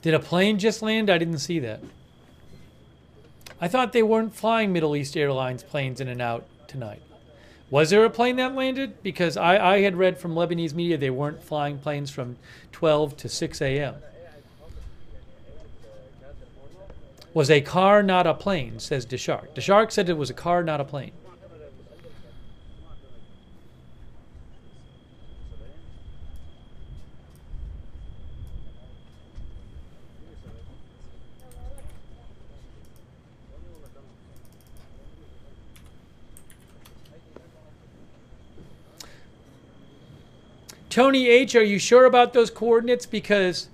Did a plane just land? I didn't see that. I thought they weren't flying Middle East Airlines planes in and out tonight. Was there a plane that landed? Because I had read from Lebanese media they weren't flying planes from 12 to 6 a.m. Was a car not a plane, says Deshark. Deshark said it was a car, not a plane. Tony H., are you sure about those coordinates? Because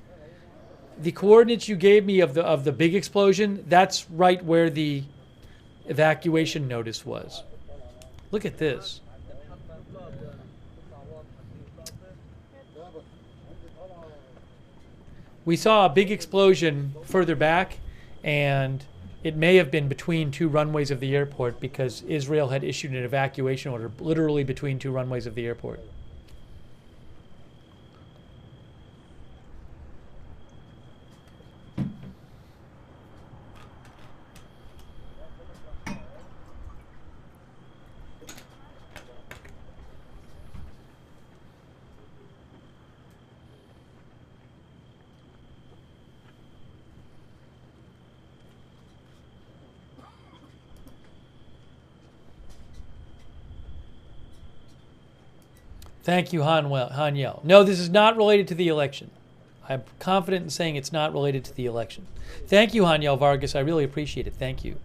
the coordinates you gave me of the big explosion, that's right where the evacuation notice was. Look at this. We saw a big explosion further back, and it may have been between two runways of the airport because Israel had issued an evacuation order literally between two runways of the airport. Thank you, Hanyel. No, this is not related to the election. I'm confident in saying it's not related to the election. Thank you, Hanyel Vargas. I really appreciate it. Thank you.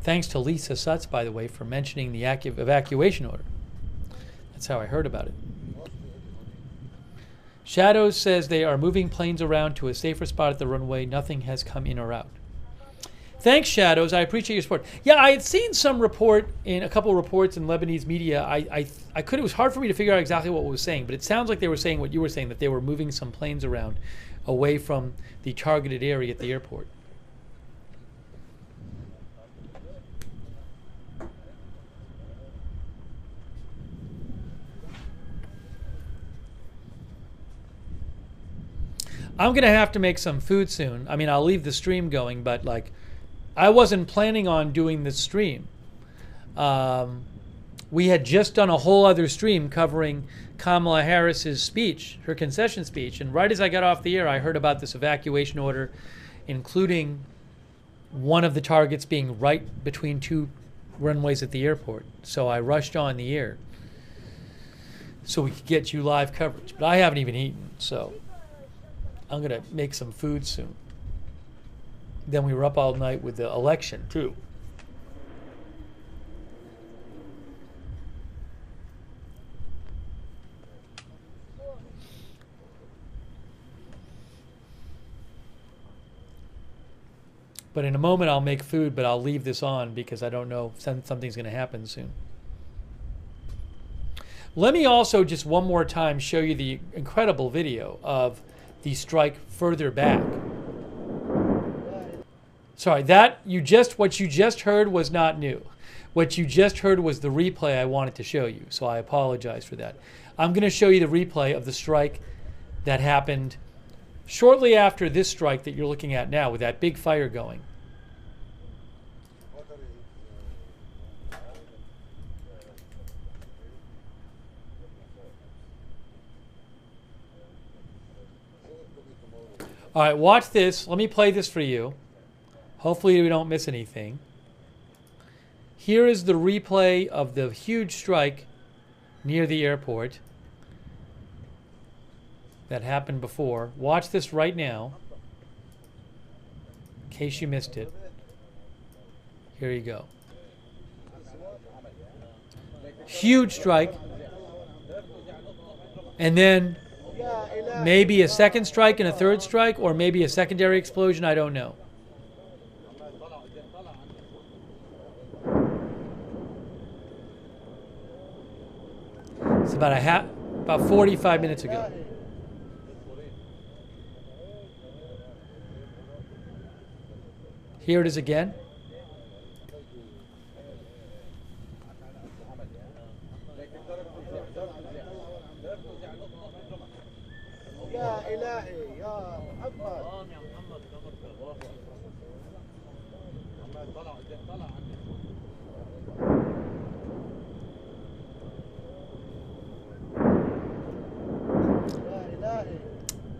Thanks to Lisa Sutz, by the way, for mentioning the active evacuation order. That's how I heard about it. Shadows says they are moving planes around to a safer spot at the runway. Nothing has come in or out. Thanks, Shadows. I appreciate your support. Yeah, I had seen some report in a couple of reports in Lebanese media. I could. It was hard for me to figure out exactly what it was saying, but it sounds like they were saying what you were saying, that they were moving some planes around away from the targeted area at the airport. I'm gonna have to make some food soon. I mean, I'll leave the stream going, but like, I wasn't planning on doing this stream. We had just done a whole other stream covering Kamala Harris's speech, her concession speech, and right as I got off the air, I heard about this evacuation order, including one of the targets being right between two runways at the airport. So I rushed on the air so we could get you live coverage. But I haven't even eaten, so I'm gonna make some food soon. Then we were up all night with the election too. But in a moment I'll make food, but I'll leave this on because I don't know if something's going to happen soon. Let me also just one more time show you the incredible video of the strike further back. Sorry, what you just heard was not new. What you just heard was the replay I wanted to show you, so I apologize for that. I'm going to show you the replay of the strike that happened shortly after this strike that you're looking at now with that big fire going. All right, watch this. Let me play this for you. Hopefully we don't miss anything. Here is the replay of the huge strike near the airport that happened before. Watch this right now, in case you missed it. Here you go. Huge strike. And then maybe a second strike and a third strike, or maybe a secondary explosion, I don't know. It's about 45 minutes ago. Here it is again.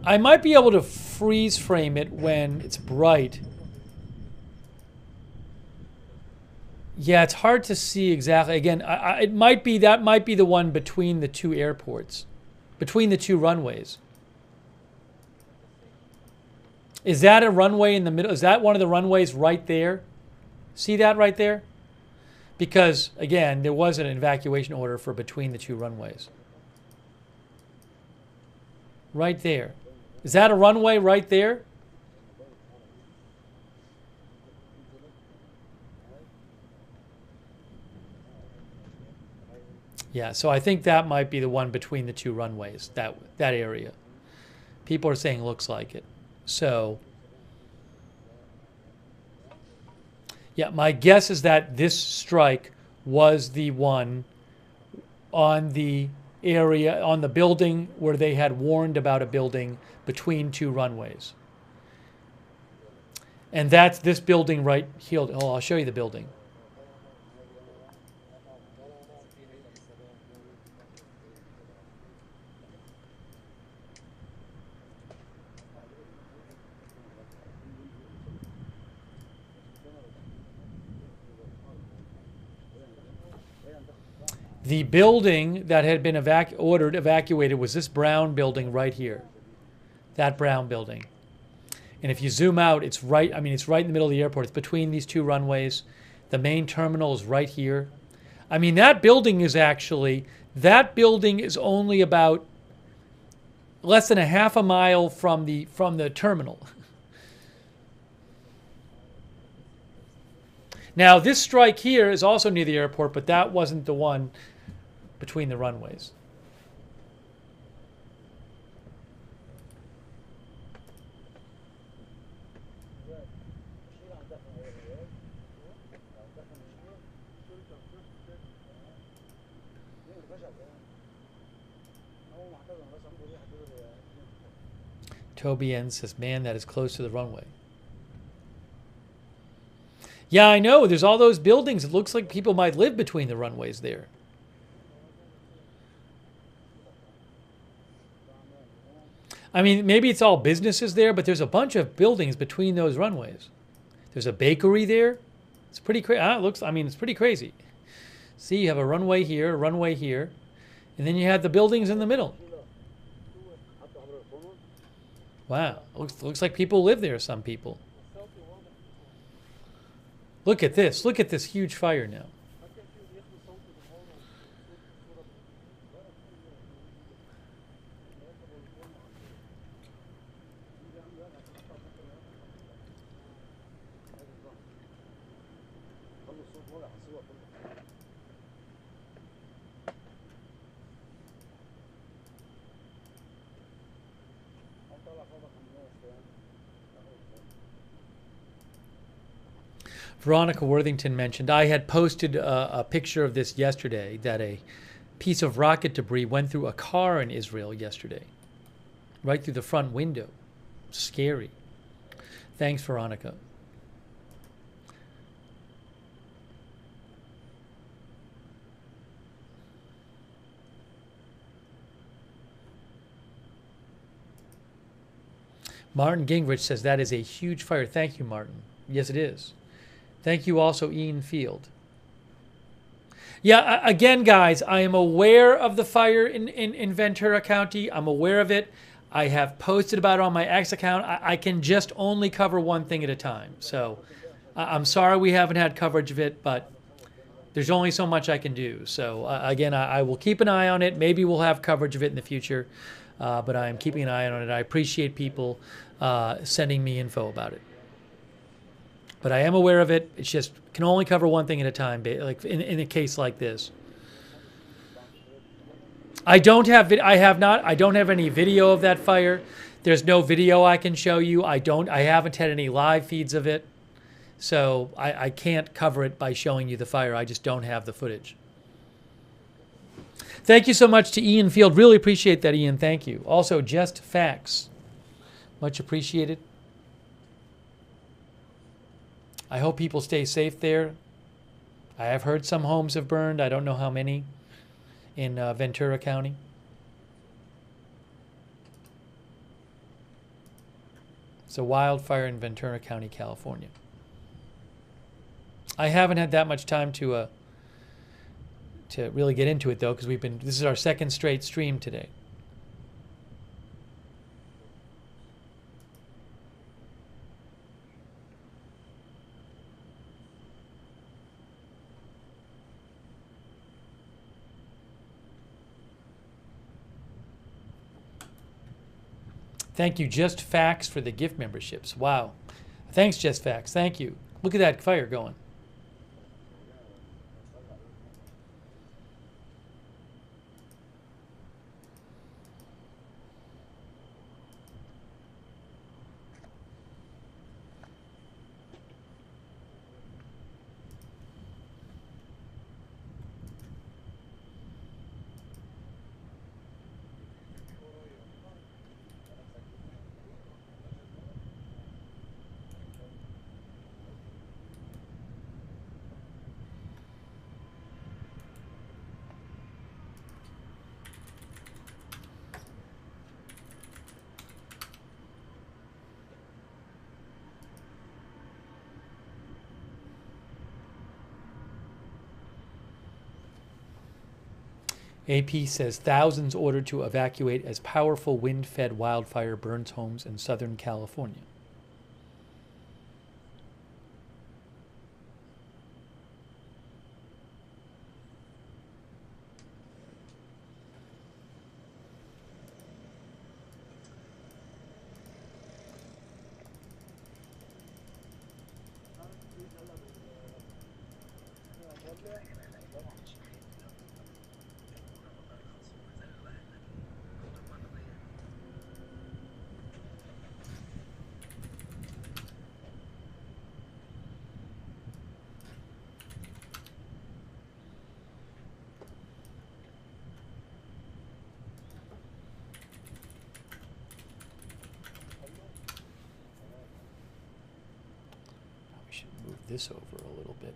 I might be able to freeze frame it when it's bright. Yeah, it's hard to see exactly. Again, that might be the one between the two airports, between the two runways. Is that a runway in the middle? Is that one of the runways right there? See that right there? Because, again, there was an evacuation order for between the two runways. Right there. Is that a runway right there? Yeah, so I think that might be the one between the two runways, that area. People are saying looks like it. So, yeah, my guess is that this strike was the one on the area, on the building where they had warned about a building between two runways. And that's this building right here. Oh, I'll show you the building. The building that had been ordered evacuated was this brown building right here. That brown building. And if you zoom out, it's right, it's right in the middle of the airport. It's between these two runways. The main terminal is right here. I mean, that building is only about less than a half a mile from the terminal. Now, this strike here is also near the airport, but that wasn't the one between the runways. Toby N says, man, that is close to the runway. Yeah, I know. There's all those buildings. It looks like people might live between the runways there. I mean, maybe it's all businesses there, but there's a bunch of buildings between those runways. There's a bakery there. It's pretty crazy. It's pretty crazy. See, you have a runway here, and then you have the buildings in the middle. Wow, looks like people live there, some people. Look at this. Look at this huge fire now. Veronica Worthington mentioned, I had posted a picture of this yesterday, that a piece of rocket debris went through a car in Israel yesterday, right through the front window. Scary. Thanks, Veronica. Martin Gingrich says that is a huge fire. Thank you, Martin. Yes, it is. Thank you also, Ian Field. Yeah, again, guys, I am aware of the fire in Ventura County. I'm aware of it. I have posted about it on my X account. I can just only cover one thing at a time. So I'm sorry we haven't had coverage of it, but there's only so much I can do. So again, I will keep an eye on it. Maybe we'll have coverage of it in the future, but I am keeping an eye on it. I appreciate people sending me info about it. But I am aware of it. It's just can only cover one thing at a time, like in a case like this. I don't have any video of that fire. There's no video I can show you. I haven't had any live feeds of it. So I can't cover it by showing you the fire. I just don't have the footage. Thank you so much to Ian Field. Really appreciate that, Ian. Thank you. Also, Just Facts. Much appreciated. I hope people stay safe there. I have heard some homes have burned. I don't know how many in Ventura County. It's a wildfire in Ventura County, California. I haven't had that much time to really get into it, though, because this is our second straight stream today. Thank you, Just Facts, for the gift memberships. Wow. Thanks, Just Facts. Thank you. Look at that fire going. AP says thousands ordered to evacuate as powerful wind-fed wildfire burns homes in Southern California. We should move this over a little bit.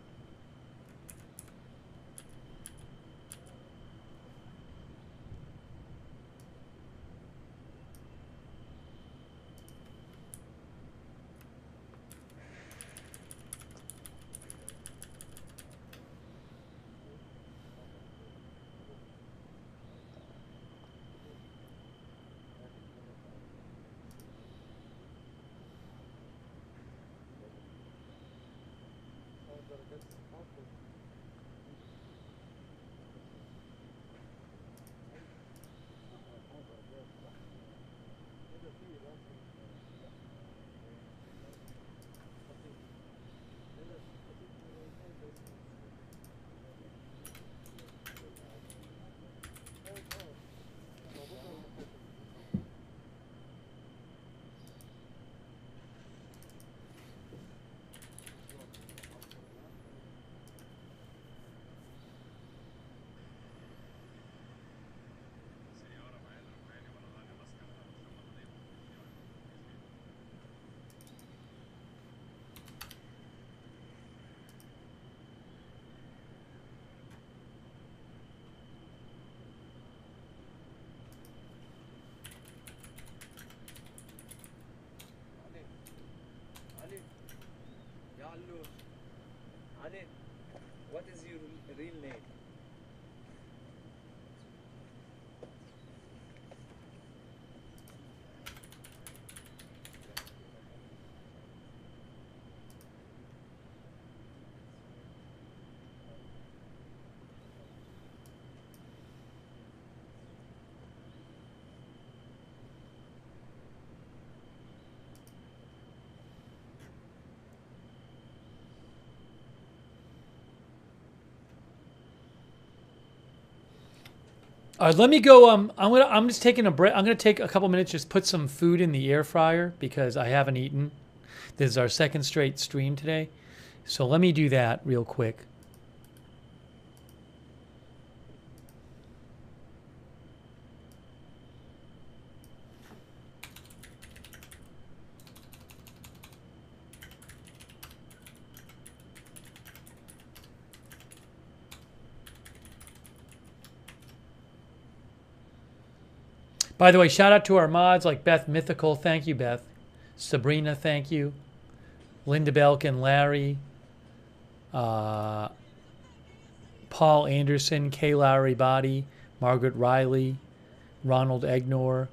Ali, what is your real name? All right, let me go. I'm just taking a break. I'm gonna take a couple minutes, just put some food in the air fryer because I haven't eaten. This is our second straight stream today, so let me do that real quick. By the way, shout out to our mods like Beth Mythical. Thank you, Beth. Sabrina, thank you. Linda Belk and Larry. Paul Anderson, Kay Lowry Body, Margaret Riley, Ronald Egnor.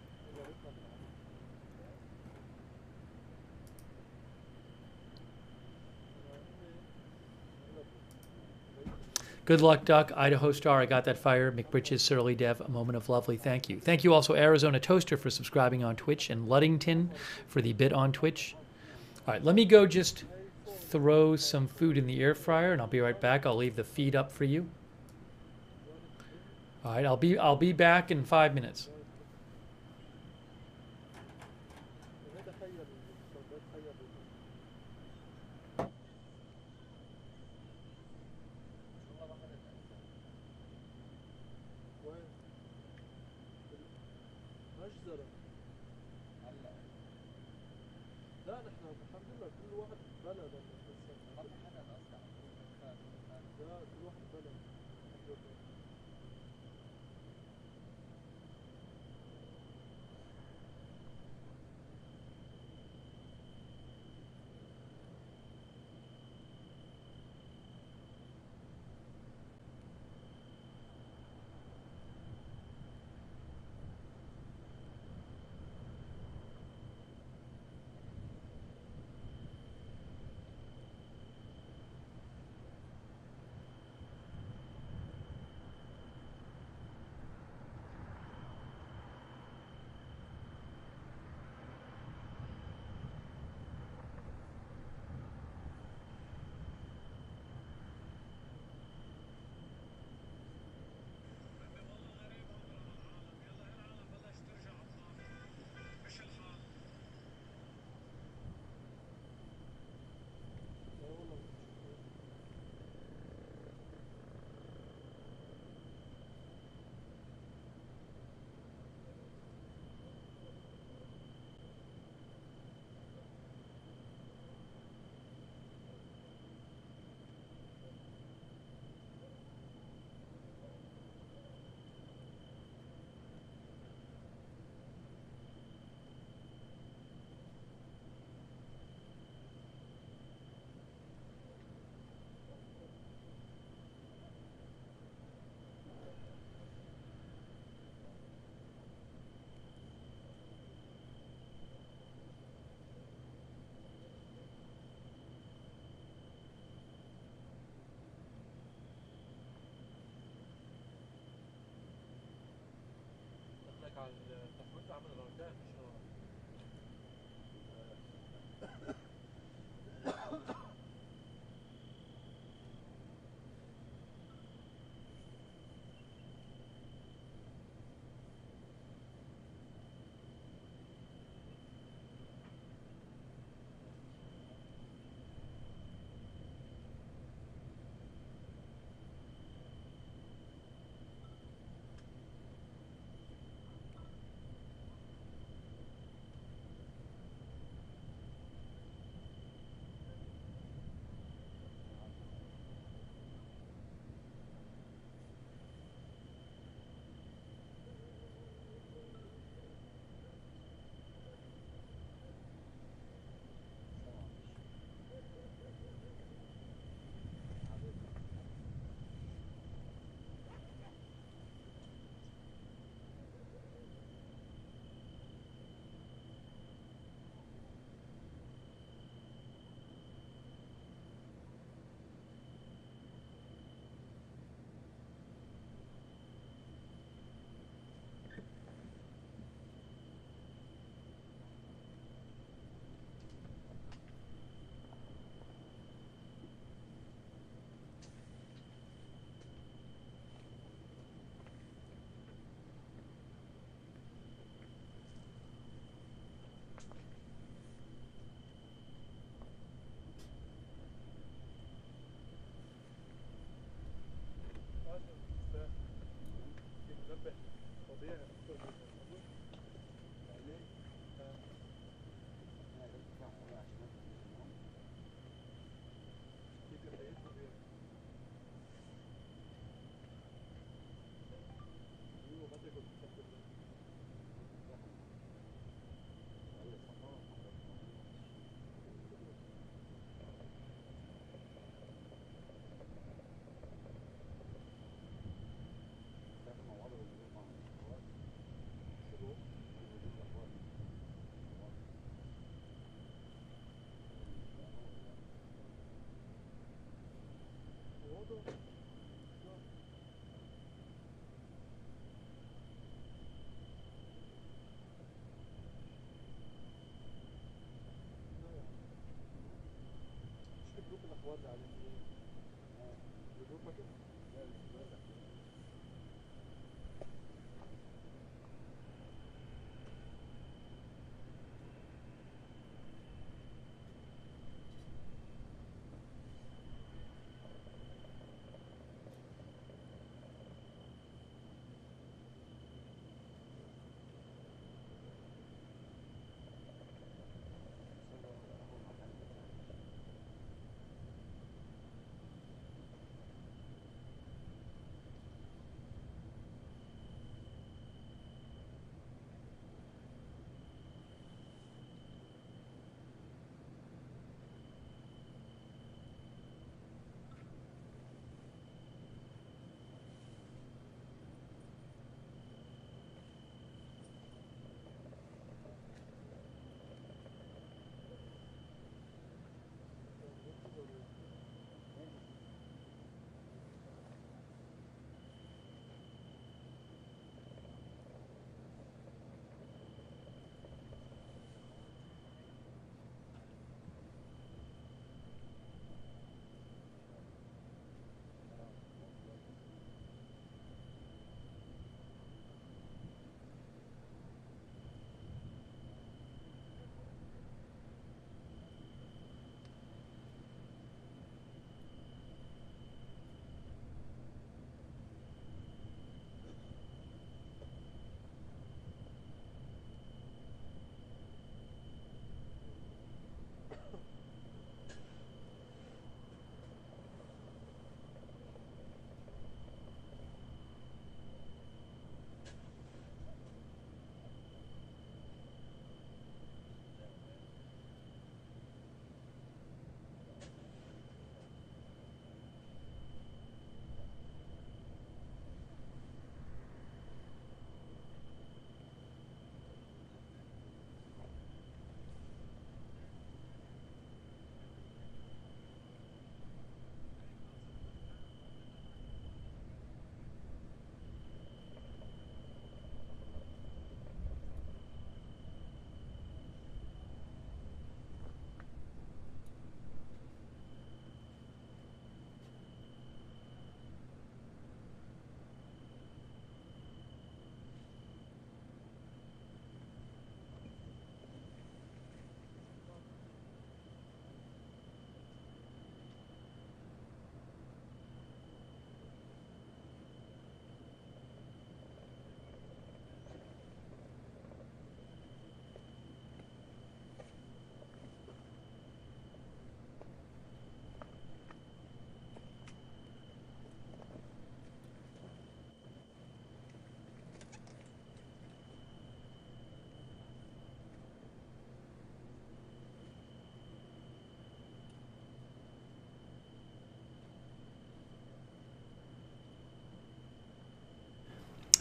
Good luck, Duck. Idaho Star, I got that fire. McBritches, Surly Dev, a moment of lovely. Thank you. Thank you also, Arizona Toaster, for subscribing on Twitch, and Luddington for the bit on Twitch. All right, let me go just throw some food in the air fryer, and I'll be right back. I'll leave the feed up for you. All right, I'll be back in 5 minutes. مجزرة لا نحن الحمد لله كل واحد بلد لا كل واحد بلد الحمد لله. نعمل غلطات ان شاء الله. في منبه طبيعي اكثر من المنبه. كيف يحيي طبيعي؟ ايوه ما تقدر تفكر. شو جروب الاخبار اللي عليه؟ جروبك؟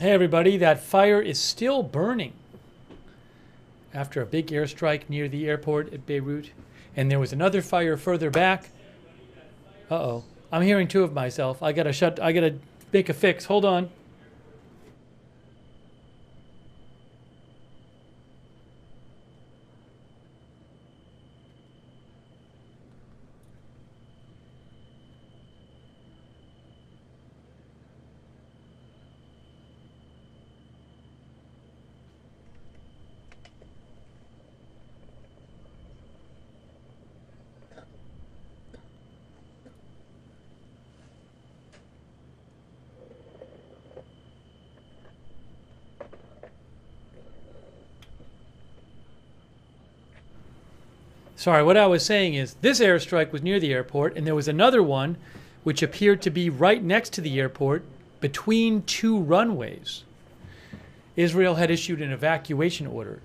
Hey everybody, that fire is still burning after a big airstrike near the airport at Beirut. And there was another fire further back. Uh-oh. I'm hearing two of myself. I gotta make a fix. Hold on. Sorry, what I was saying is this airstrike was near the airport, and there was another one which appeared to be right next to the airport between two runways. Israel had issued an evacuation order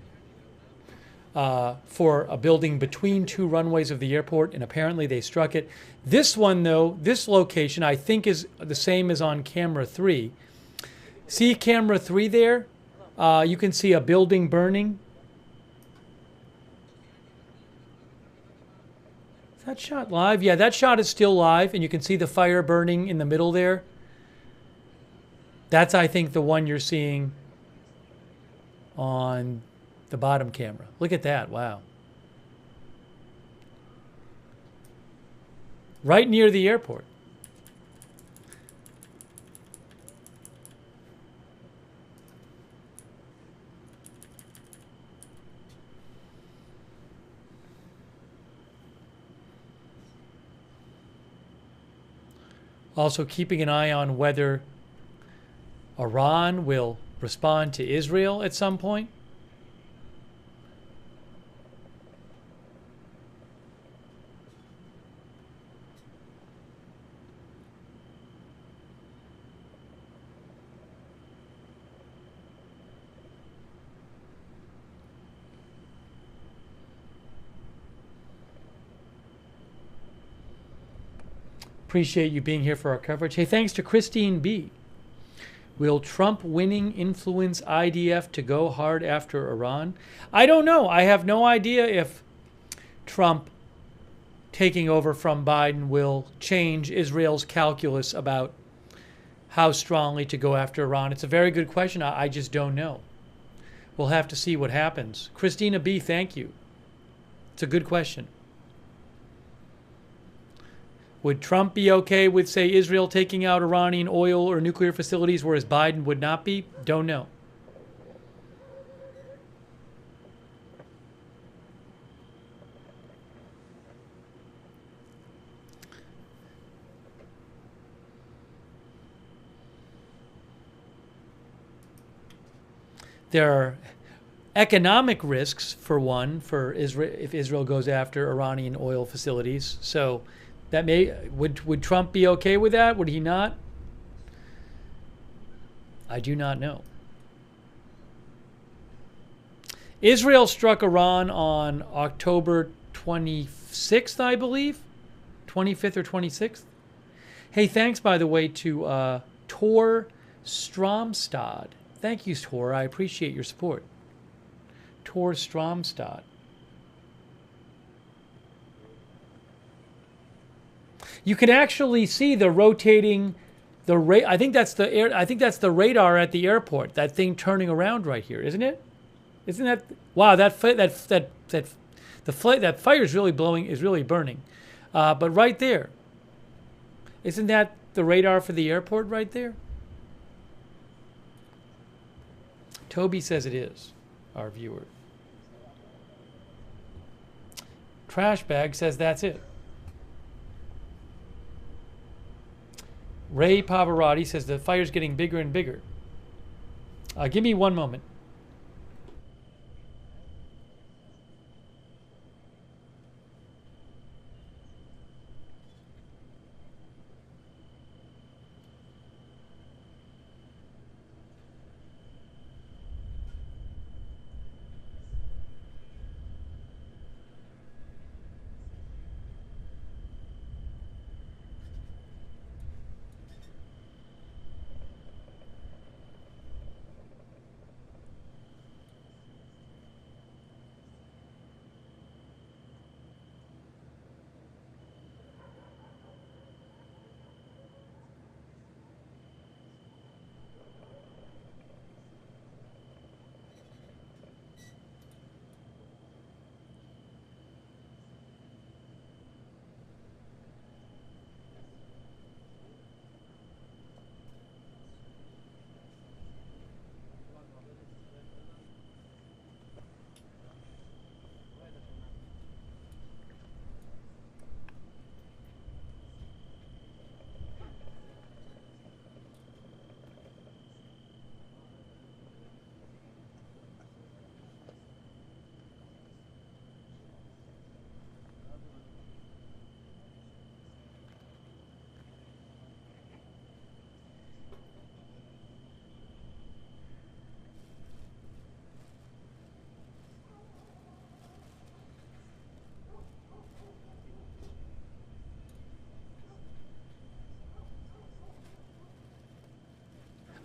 for a building between two runways of the airport, and apparently they struck it. This one, though, this location, I think is the same as on camera 3. See camera 3 there? You can see a building burning. That shot live? Yeah, that shot is still live, and you can see the fire burning in the middle there. That's, I think, the one you're seeing on the bottom camera. Look at that. Wow. Right near the airport. Also keeping an eye on whether Iran will respond to Israel at some point. Appreciate you being here for our coverage. Hey, thanks to Christine B. Will Trump winning influence IDF to go hard after Iran? I don't know. I have no idea if Trump taking over from Biden will change Israel's calculus about how strongly to go after Iran. It's a very good question. I just don't know. We'll have to see what happens. Christina B., thank you. It's a good question. Would Trump be okay with, say, Israel taking out Iranian oil or nuclear facilities, whereas Biden would not be? Don't know. There are economic risks, for one, for Israel if Israel goes after Iranian oil facilities. So that would Trump be okay with that? Would he not? I do not know. Israel struck Iran on October 26th, I believe. 25th or 26th. Hey, thanks, by the way, to Tor Stromstad. Thank you, Tor. I appreciate your support. Tor Stromstad. You can actually see the rotating, I think that's the radar at the airport. That thing turning around right here, isn't it? Isn't that wow? That fire is really burning. But right there, isn't that the radar for the airport right there? Toby says it is. Our viewer. Trash Bag says that's it. Ray Pavarotti says the fire's getting bigger and bigger. Give me one moment.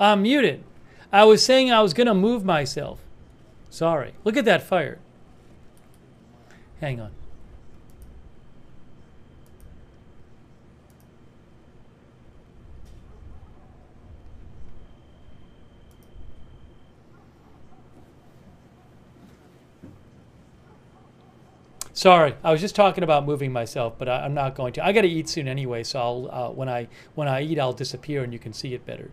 I'm muted. I was saying I was going to move myself. Sorry. Look at that fire. Hang on. Sorry, I was just talking about moving myself, but I'm not going to. I got to eat soon anyway, so I'll when I eat, I'll disappear and you can see it better.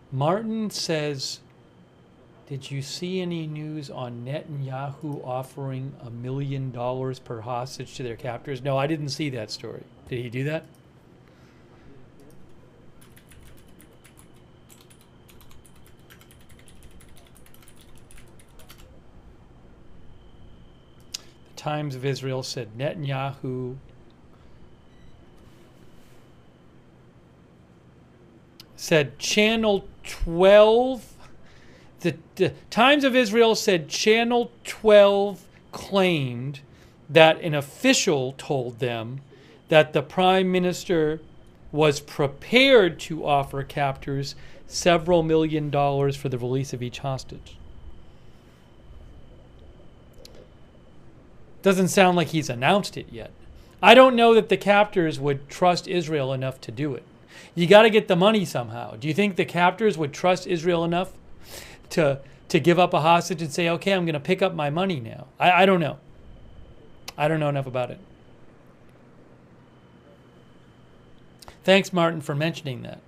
Martin says, did you see any news on Netanyahu offering $1 million per hostage to their captors? No, I didn't see that story. Did he do that? The Times of Israel said Netanyahu said Channel 12. The Times of Israel said Channel 12 claimed that an official told them that the Prime Minister was prepared to offer captors several $1 million for the release of each hostage. Doesn't sound like he's announced it yet. I don't know that the captors would trust Israel enough to do it. You got to get the money somehow. Do you think the captors would trust Israel enough to give up a hostage and say, okay, I'm going to pick up my money now? I don't know. I don't know enough about it. Thanks, Martin, for mentioning that.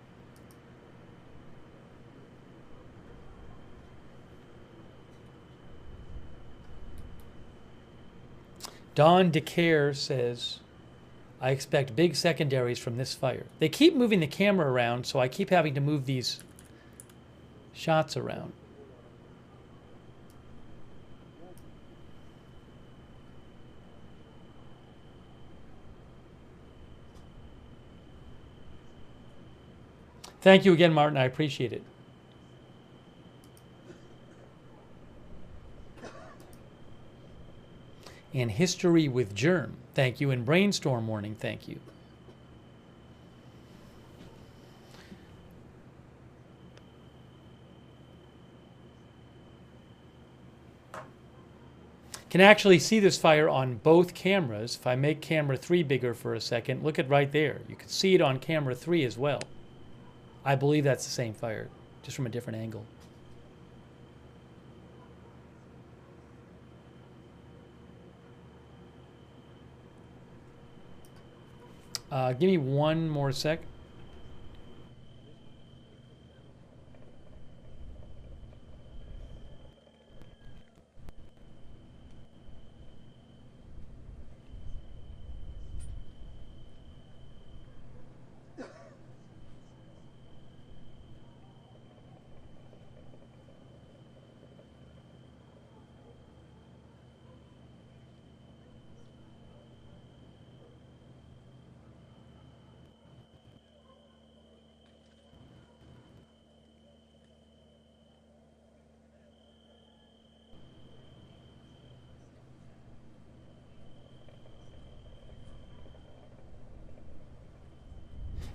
Don DeCare says, I expect big secondaries from this fire. They keep moving the camera around, so I keep having to move these shots around. Thank you again, Martin. I appreciate it. And History with Germ, thank you. And Brainstorm Warning, thank you. Can actually see this fire on both cameras. If I make camera 3 bigger for a second, look at right there. You can see it on camera 3 as well. I believe that's the same fire, just from a different angle. Give me one more sec.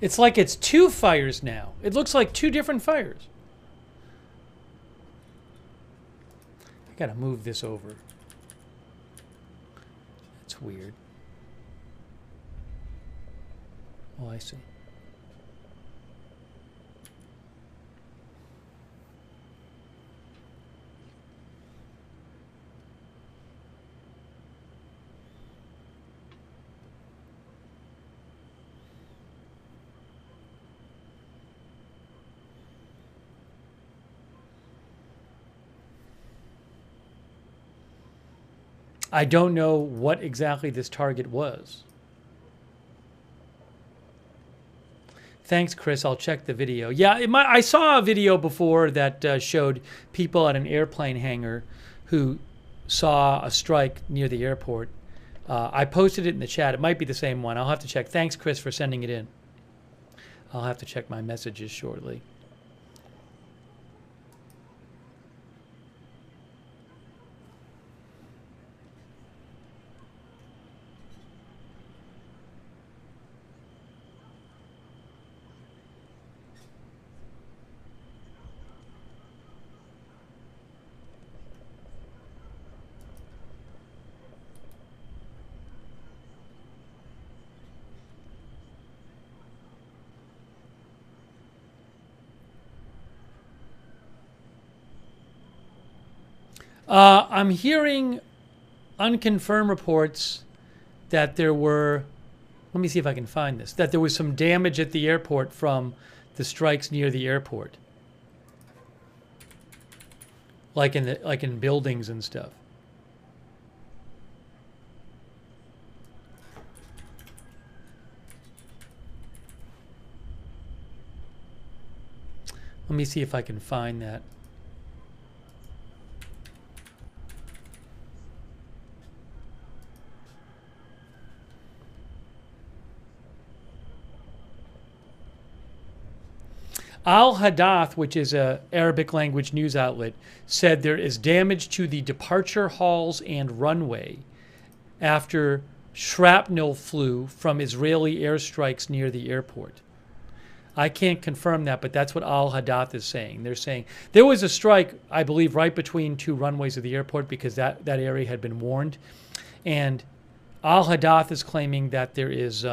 It's like it's 2 fires now. It looks like 2 different fires. I gotta move this over. That's weird. Oh, I see. I don't know what exactly this target was. Thanks, Chris. I'll check the video. Yeah, I saw a video before that showed people at an airplane hangar who saw a strike near the airport. I posted it in the chat. It might be the same one. I'll have to check. Thanks, Chris, for sending it in. I'll have to check my messages shortly. I'm hearing unconfirmed reports that there were, let me see if I can find this, that there was some damage at the airport from the strikes near the airport. Like in buildings and stuff. Let me see if I can find that. Al Hadath, which is an Arabic language news outlet, said there is damage to the departure halls and runway after shrapnel flew from Israeli airstrikes near the airport. I can't confirm that, but that's what Al Hadath is saying. They're saying there was a strike, I believe, right between two runways of the airport because that area had been warned. And Al Hadath is claiming that there is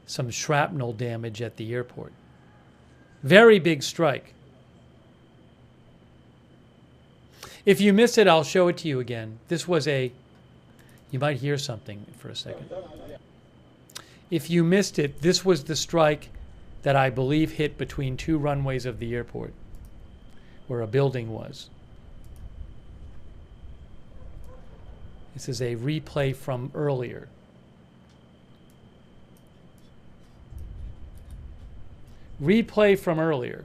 some shrapnel damage at the airport. Very big strike. If you missed it, I'll show it to you again. This was you might hear something for a second. If you missed it, this was the strike that I believe hit between two runways of the airport where a building was. This is a replay from earlier. Replay from earlier.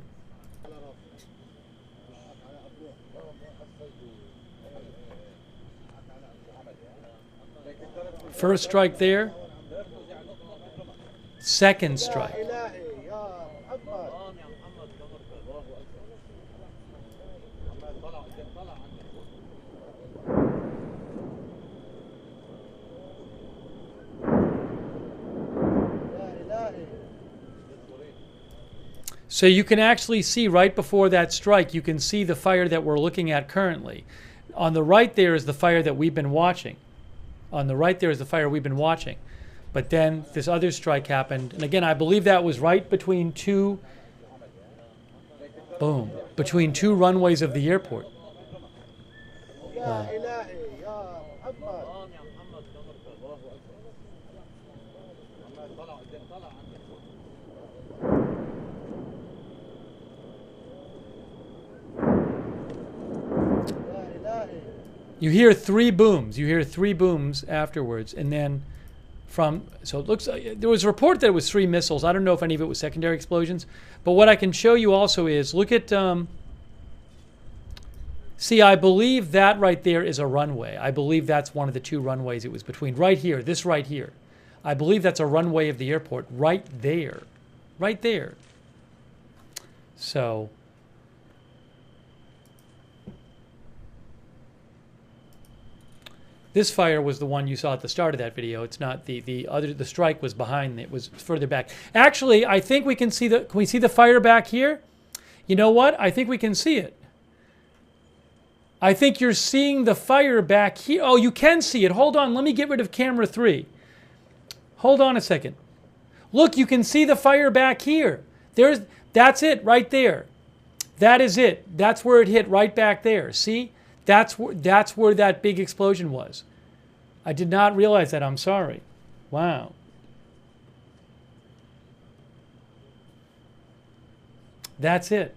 First strike there. Second strike. So you can actually see right before that strike, you can see the fire that we're looking at currently. On the right there is the fire that we've been watching. On the right there is the fire we've been watching. But then this other strike happened. And again, I believe that was right between two, boom, between two runways of the airport. Wow. You hear three booms. You hear three booms afterwards, and then so it looks like there was a report that it was 3 missiles. I don't know if any of it was secondary explosions, but what I can show you also is look at. See, I believe that right there is a runway. I believe that's one of the 2 runways it was between. Right here, this right here. I believe that's a runway of the airport. Right there. Right there. So. This fire was the one you saw at the start of that video. It's not the strike was behind it, was further back. Actually, I think we can see can we see the fire back here? You know what? I think we can see it. I think you're seeing the fire back here. Oh, you can see it. Hold on. Let me get rid of camera 3. Hold on a second. Look, you can see the fire back here. That's it right there. That is it. That's where it hit right back there. See? That's where that big explosion was. I did not realize that. I'm sorry. Wow. That's it.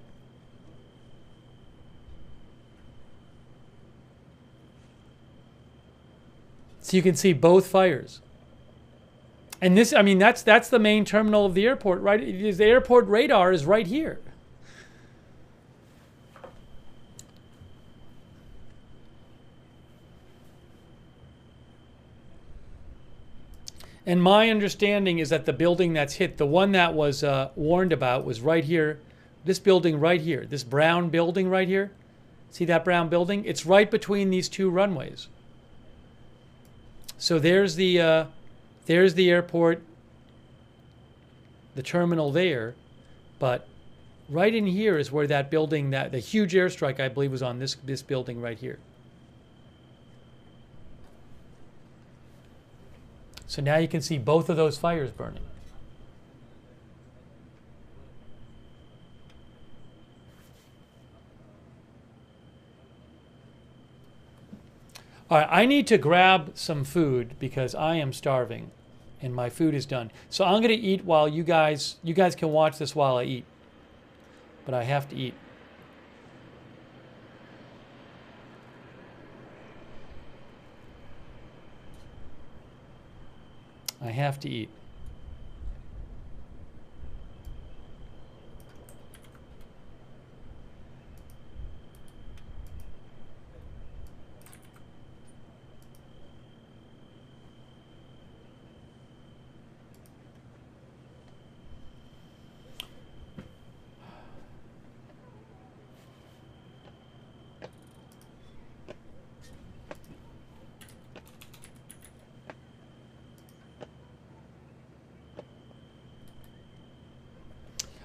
So you can see both fires. And this, I mean, that's the main terminal of the airport, right? The airport radar is right here. And my understanding is that the building that's hit, the one that was warned about, was right here. This building right here, this brown building right here. See that brown building? It's right between these two runways. So there's the airport, the terminal there, but right in here is where that building, that the huge airstrike I believe was on this building right here. So now you can see both of those fires burning. All right, I need to grab some food because I am starving and my food is done. So I'm going to eat while you guys can watch this while I eat. But I have to eat. I have to eat.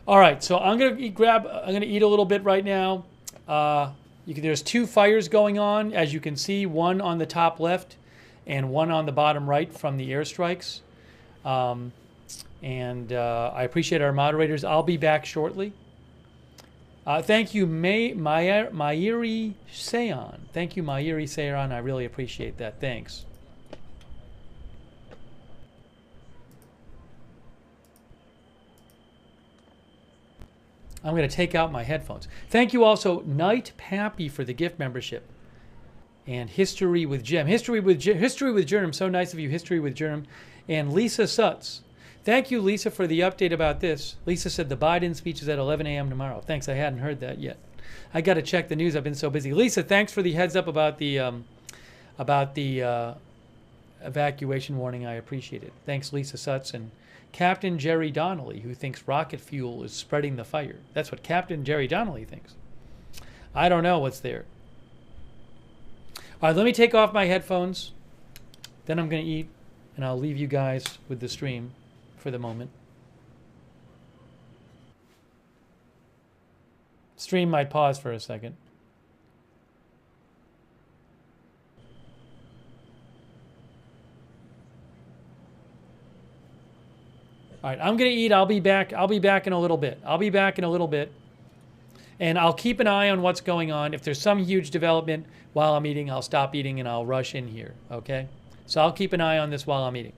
All right, so I'm gonna eat a little bit right now. There's two fires going on, as you can see, one on the top left and one on the bottom right from the airstrikes. I appreciate our moderators. I'll be back shortly. Thank you, Mayuri Seon. Thank you, Mayuri Seon. I really appreciate that. Thanks. I'm going to take out my headphones. Thank you also, Night Pappy, for the gift membership. And History with Jim. History with Jim. So nice of you, History with Jim. And Lisa Sutz. Thank you, Lisa, for the update about this. Lisa said the Biden speech is at 11 a.m. tomorrow. Thanks, I hadn't heard that yet. I got to check the news. I've been so busy. Lisa, thanks for the heads up about the evacuation warning. I appreciate it. Thanks, Lisa Sutz. And Captain Jerry Donnelly, who thinks rocket fuel is spreading the fire. That's what Captain Jerry Donnelly thinks. I don't know what's there. All right, let me take off my headphones. Then I'm going to eat, and I'll leave you guys with the stream for the moment. Stream might pause for a second. All right, I'm going to eat. I'll be back in a little bit. And I'll keep an eye on what's going on. If there's some huge development while I'm eating, I'll stop eating and I'll rush in here, okay? So I'll keep an eye on this while I'm eating.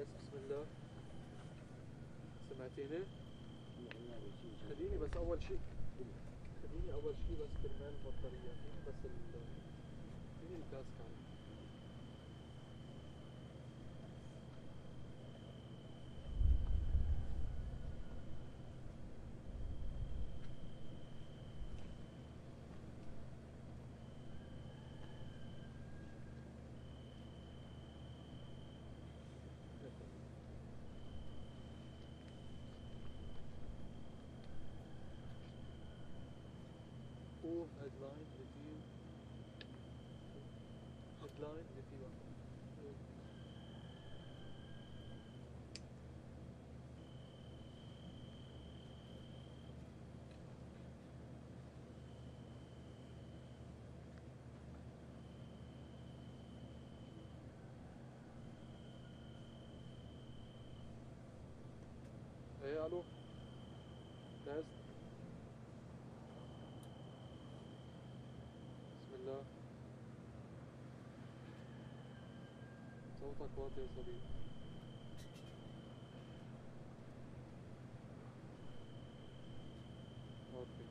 جاهز؟ بسم الله. سمعتيني؟ خليني بس أول شيء بس كرمال البطارية، خليني الكاسك علي. هيدلاين اللي فيه ايه الو جاهز؟ بسم الله. صوتك واطي يا صديقي. اوكي.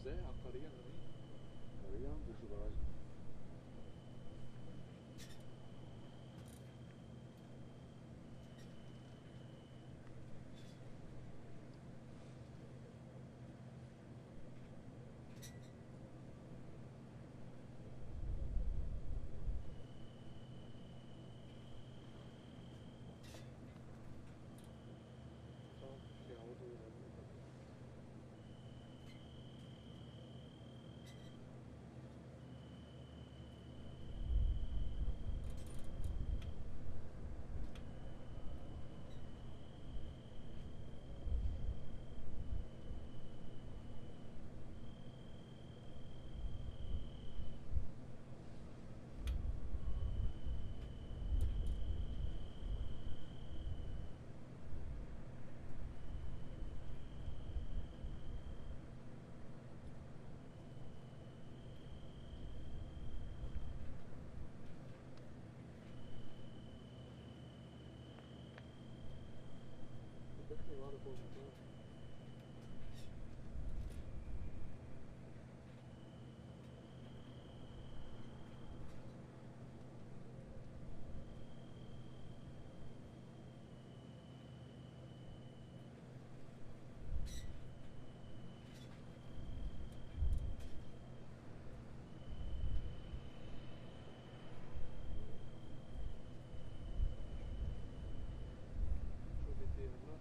ازاي عبقرية غريبة. Korean visualize. يكون شو بدي هلا.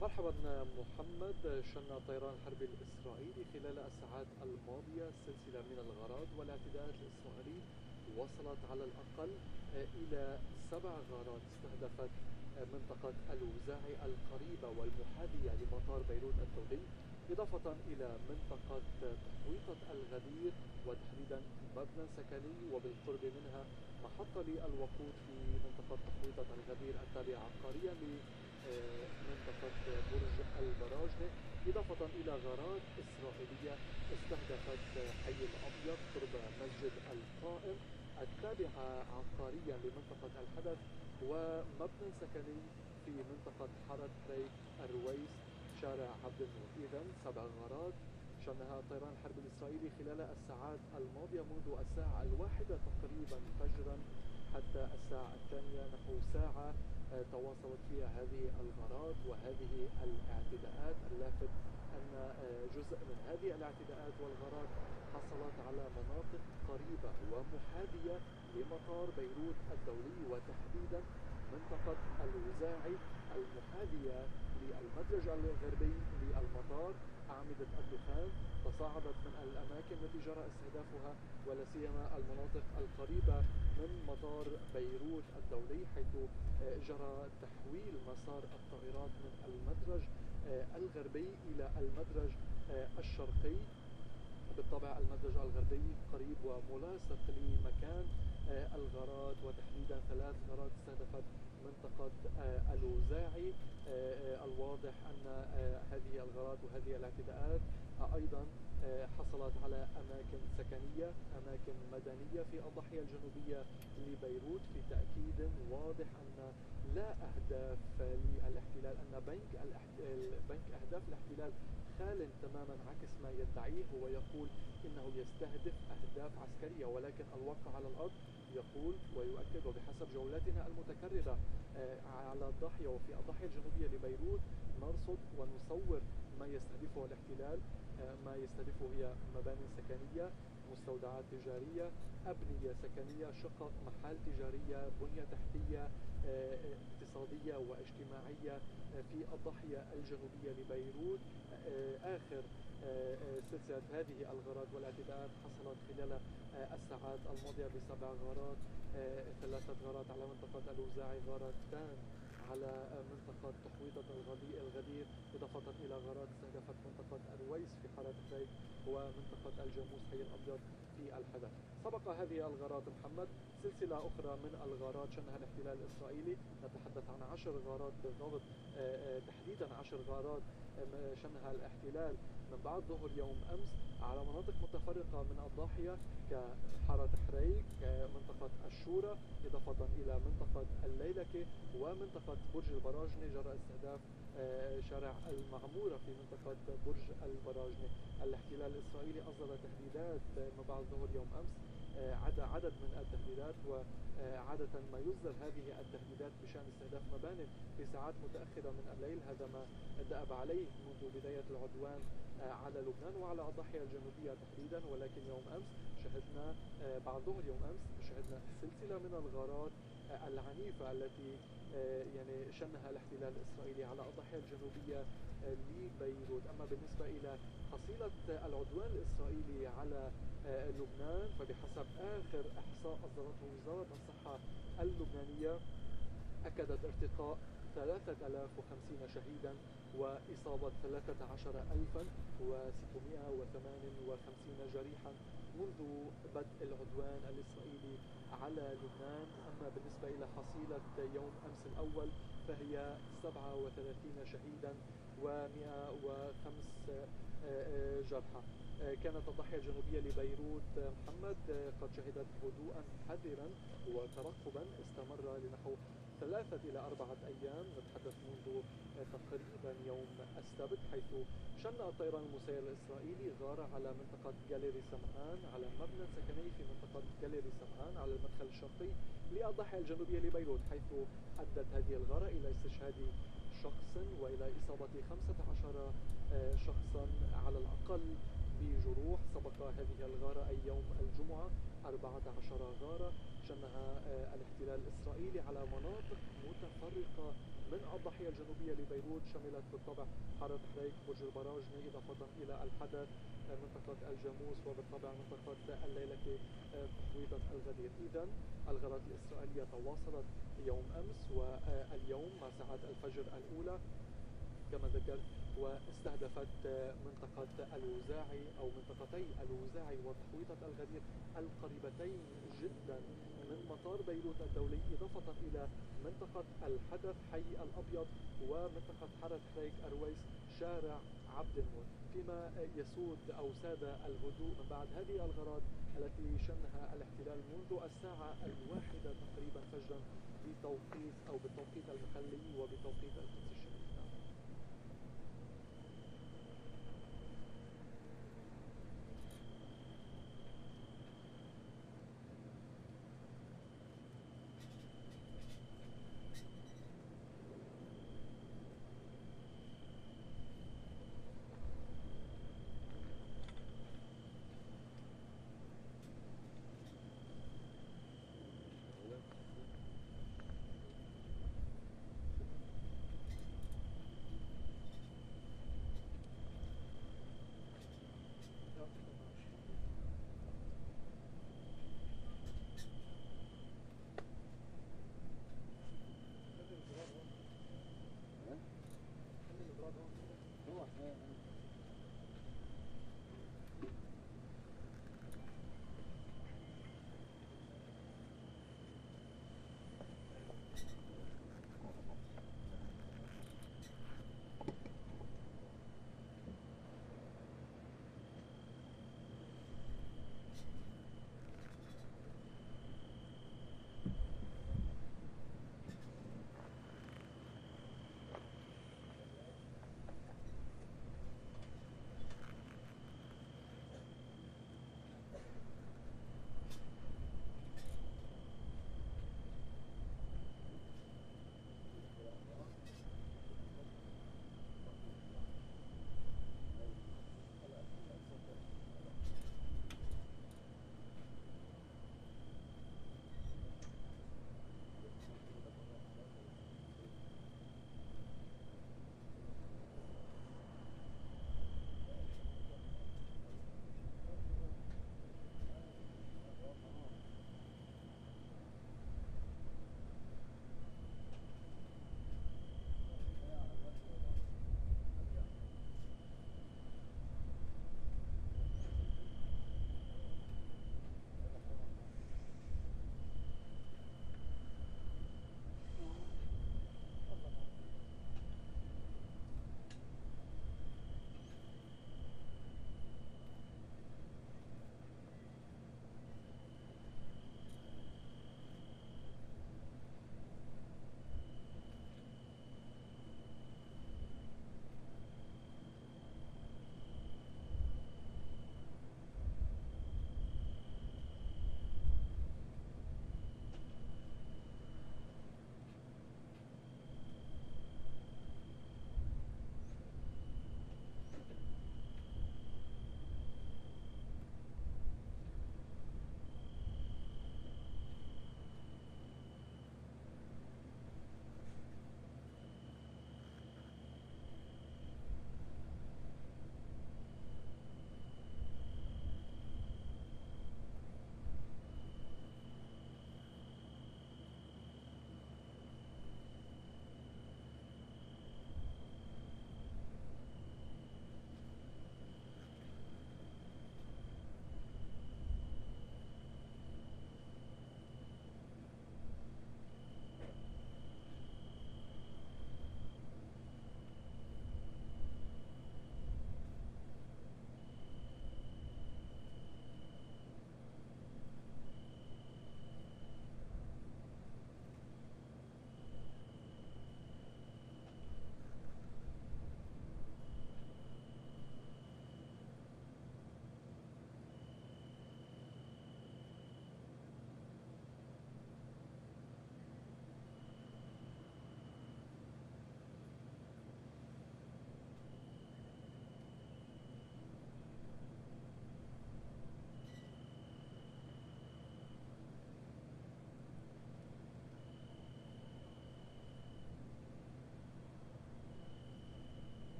مرحبا محمد. شن طيران الحرب الإسرائيلي خلال الساعات الماضية سلسلة من الغارات والاعتداءات الإسرائيلي وصلت على الأقل إلى 7 غارات استهدفت منطقة الوزاعي القريبة والمحاذية لمطار بيروت الدولي، إضافة إلى منطقة تحويطة الغدير وتحديدا مبنى سكني وبالقرب منها محطة للوقود في منطقة تحويطة الغدير التابعة عقاريا منطقة برج البراجنة، إضافة إلى غارات إسرائيلية استهدفت حي الأبيض قرب مسجد القائم التابعة عقاريا لمنطقة الحدث ومبنى سكني في منطقة حارة ريك الرويس شارع عبد النور. إذن 7 غارات شنها طيران الحرب الإسرائيلي خلال الساعات الماضية منذ الساعة 1 تقريبا فجرا حتى الساعة 2 نحو ساعة تواصلت فيها هذه الغارات وهذه الاعتداءات. اللافت أن جزء من هذه الاعتداءات والغارات حصلت على مناطق قريبة ومحاذية لمطار بيروت الدولي وتحديدا منطقة الوزاعي المحاذية للمدرج الغربي للمطار. أعمدة الدخان تصاعدت من الأماكن التي جرى استهدافها ولا سيما المناطق القريبة من مطار بيروت الدولي، حيث جرى تحويل مسار الطائرات من المدرج الغربي إلى المدرج الشرقي. بالطبع المدرج الغربي قريب وملاصق لمكان الغارات وتحديدا 3 غارات استهدفت منطقة الوزاعي. الواضح أن هذه الغارات وهذه الاعتداءات أيضا حصلت على أماكن سكنية، أماكن مدنية في الضاحية الجنوبية لبيروت، في تأكيد واضح أن لا أهداف للاحتلال، أن بنك أهداف الاحتلال خال تماما عكس ما يدعيه. هو يقول إنه يستهدف أهداف عسكرية، ولكن الواقع على الأرض يقول ويؤكد وبحسب جولاتنا المتكررة على الضاحية وفي الضاحية الجنوبية لبيروت نرصد ونصور ما يستهدفه الاحتلال. ما يستهدفه هي مباني سكنية، مستودعات تجارية، أبنية سكنية، شقق، محال تجارية، بنية تحتية اقتصادية واجتماعية في الضاحية الجنوبية لبيروت. آخر سلسلة هذه الغارات والاعتداءات حصلت خلال الساعات الماضية ب7 غارات، 3 غارات على منطقة الوزاعي، غارتان على منطقة تحويطة الغدير، إضافة إلى غارات استهدفت منطقة الرويس في حارة فريك ومنطقة الجاموس حي الأبيض في الحدث. سبق هذه الغارات محمد سلسلة أخرى من الغارات شنها الاحتلال الإسرائيلي، نتحدث عن 10 غارات بالضبط، تحديدا 10 غارات شنها الاحتلال من بعد ظهر يوم أمس على مناطق متفرقة من الضاحية كحارة حريك، منطقة الشورى، إضافة إلى منطقة الليلكة ومنطقة برج البراجنة. جرى استهداف شارع المعمورة في منطقة برج البراجنة. الاحتلال الإسرائيلي أصدر تهديدات من بعد ظهر يوم أمس، عدد من التهديدات، وعادة ما يصدر هذه التهديدات بشأن استهداف مبانٍ في ساعات متأخرة من الليل. هذا ما دأب عليه منذ بداية العدوان على لبنان وعلى الضاحية الجنوبية تحديدا. ولكن يوم أمس شهدنا بعد ظهر يوم أمس شهدنا سلسلة من الغارات العنيفة التي يعني شنها الاحتلال الإسرائيلي على الضاحية الجنوبية لبيروت. أما بالنسبة إلى حصيلة العدوان الإسرائيلي على لبنان فبحسب آخر إحصاء أصدرته وزارة الصحة اللبنانية أكدت ارتقاء 3050 شهيدا وإصابة 13658 جريحا منذ بدء العدوان الإسرائيلي على لبنان. أما بالنسبة إلى حصيلة يوم أمس الأول فهي 37 شهيدا و105 جرحى. كانت الضاحية الجنوبية لبيروت محمد قد شهدت هدوءا حذرا وترقبا استمر لنحو 3 إلى 4 أيام، نتحدث منذ تقريبا يوم السبت، حيث شن الطيران المسير الإسرائيلي غارة على منطقة جاليري سمعان، على مبنى سكني في منطقة جاليري سمعان على المدخل الشرقي للضاحية الجنوبية لبيروت، حيث أدت هذه الغارة إلى استشهاد شخص وإلى إصابة 15 شخصا على الأقل بجروح. سبق هذه الغارة أي يوم الجمعة 14 غارة شنها الاحتلال الإسرائيلي على مناطق متفرقة من الضاحية الجنوبية لبيروت، شملت بالطبع حارة حريك، برج البراجني، إضافة إلى الحدث منطقة الجاموس، وبالطبع منطقة الليلكي تحويضة الغدير. إذن الغارات الإسرائيلية تواصلت يوم أمس واليوم مع ساعات الفجر الأولى كما ذكرت، واستهدفت منطقة الوزاعي أو منطقتي الوزاعي وتحويطة الغدير القريبتين جدا من مطار بيروت الدولي، إضافة إلى منطقة الحدث حي الأبيض ومنطقة حارة حريك أرويس شارع عبد النور، فيما يسود أو ساد الهدوء من بعد هذه الغارات التي شنها الاحتلال منذ الساعة 1 تقريبا فجرا بتوقيت أو بالتوقيت المحلي وبتوقيت القدس الشريف.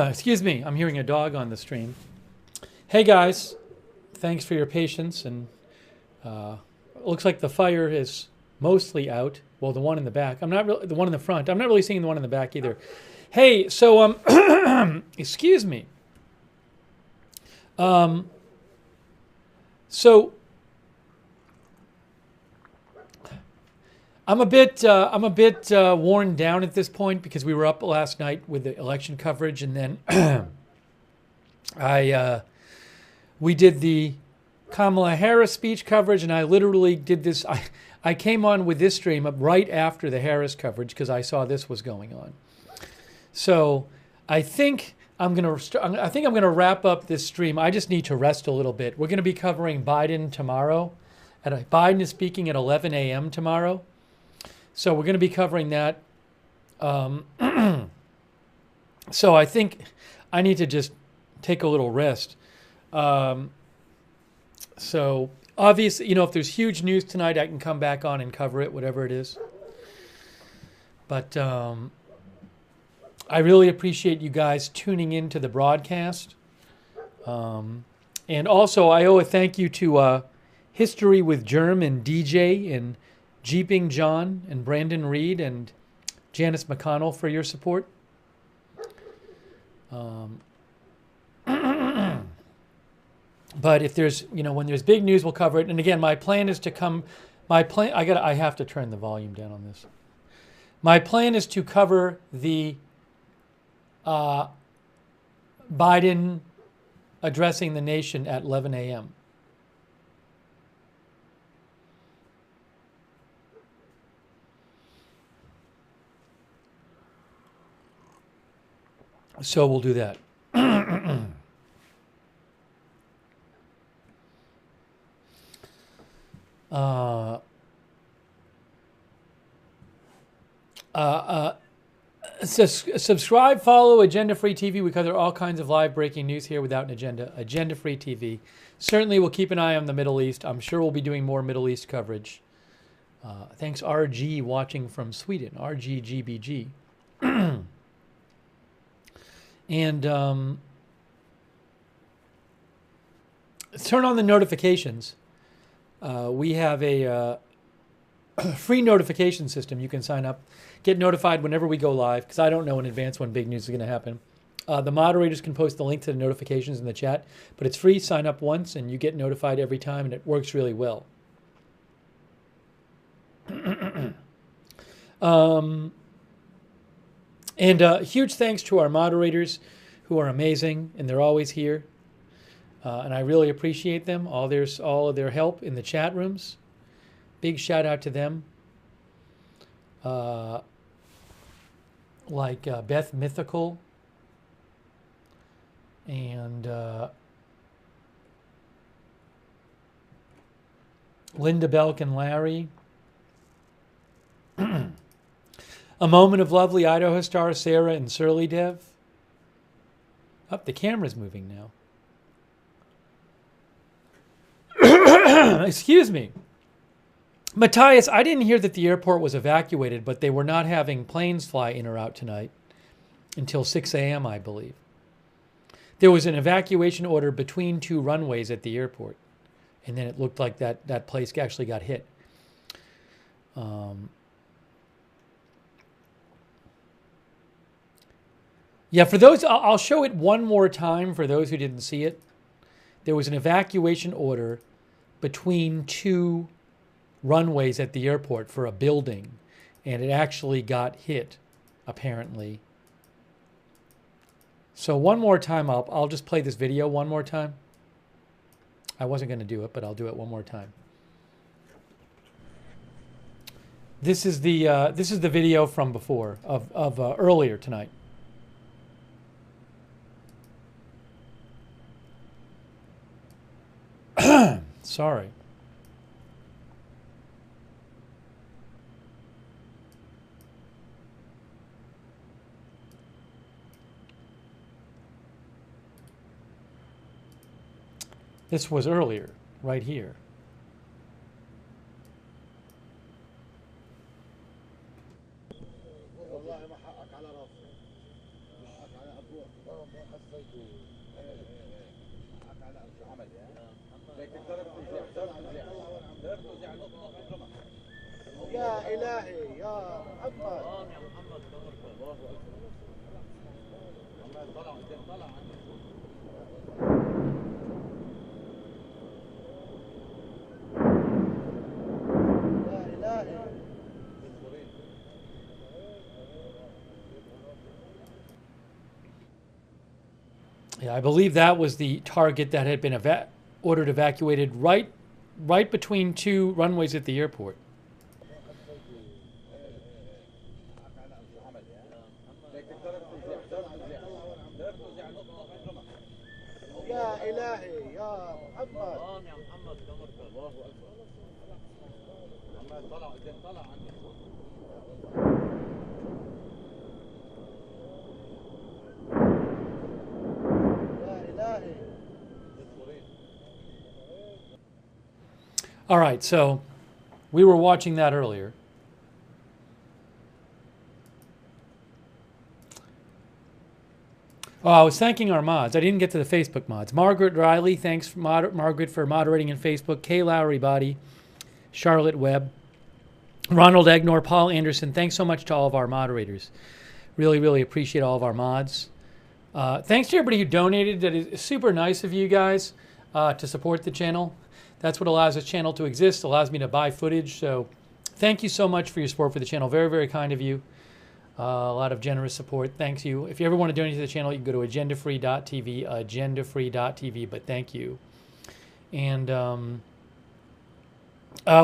Excuse me, I'm hearing a dog on the stream. Hey guys, thanks for your patience. And looks like the fire is mostly out. Well, the one in the back. I'm not really the one in the front. I'm not really seeing the one in the back either. Hey, so excuse me. So I'm a bit worn down at this point because we were up last night with the election coverage, and then we did the Kamala Harris speech coverage, and I literally did this. I came on with this stream up right after the Harris coverage because I saw this was going on. So I think I'm gonna wrap up this stream. I just need to rest a little bit. We're gonna be covering Biden tomorrow. Biden is speaking at 11 a.m. tomorrow. So we're going to be covering that. So I think I need to just take a little rest. So obviously, if there's huge news tonight, I can come back on and cover it, whatever it is. But I really appreciate you guys tuning into the broadcast. And also, I owe a thank you to History with Germ and DJ and Jeeping John and Brandon Reed and Janice McConnell for your support. But if there's, when there's big news, we'll cover it. And again, my plan is to come. I have to turn the volume down on this. My plan is to cover the Biden addressing the nation at 11 a.m. So we'll do that. Subscribe, follow Agenda Free TV. We cover all kinds of live breaking news here without an agenda. Agenda Free TV. Certainly we'll keep an eye on the Middle East. I'm sure we'll be doing more Middle East coverage. Thanks RG watching from Sweden. RGGBG. And turn on the notifications. We have a free notification system. You can sign up, get notified whenever we go live, because I don't know in advance when big news is going to happen. The moderators can post the link to the notifications in the chat, but it's free. Sign up once, and you get notified every time, and it works really well. And huge thanks to our moderators who are amazing, and they're always here. And I really appreciate them, all of their help in the chat rooms. Big shout out to them. like Beth Mythical and Linda Belk and Larry. A Moment of Lovely Idaho Star, Sarah and Surly Dev. Oh, the camera's moving now. Excuse me. Matthias, I didn't hear that the airport was evacuated, but they were not having planes fly in or out tonight until 6 a.m., I believe. There was an evacuation order between 2 runways at the airport, and then it looked like that place actually got hit. Yeah, for those, I'll show it one more time for those who didn't see it. There was an evacuation order between 2 runways at the airport for a building, and it actually got hit, apparently. So one more time, I'll just play this video one more time. I wasn't going to do it, but I'll do it one more time. This is the video from before of earlier tonight. Sorry. This was earlier, right here. يا إلهي يا محمد يا إلهي. Yeah, I believe that was the target that had been ordered evacuated right between 2 runways at the airport. يا إلهي يا محمد. All right, so we were watching that earlier. Oh, I was thanking our mods. I didn't get to the Facebook mods. Margaret Riley, thanks, Margaret, for moderating in Facebook. Kay Lowry Body, Charlotte Webb, Ronald Egnor, Paul Anderson. Thanks so much to all of our moderators. Really, really appreciate all of our mods. Thanks to everybody who donated. That is super nice of you guys to support the channel. That's what allows this channel to exist, allows me to buy footage. So thank you so much for your support for the channel. Very, very kind of you. A lot of generous support. Thanks you. If you ever want to donate to the channel, you can go to agendafree.tv, agendafree.tv, but thank you. And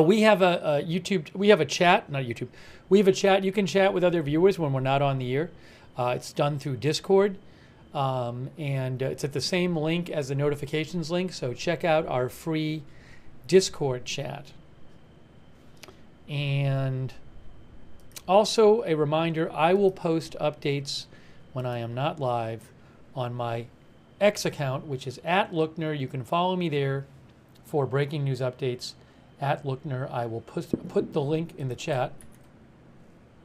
we have a YouTube, we have a chat, not YouTube. We have a chat. You can chat with other viewers when we're not on the air. It's done through Discord. And it's at the same link as the notifications link. So check out our free Discord chat. And also a reminder, I will post updates when I am not live on my X account, which is @Lookner. You can follow me there for breaking news updates @Lookner. I will put the link in the chat.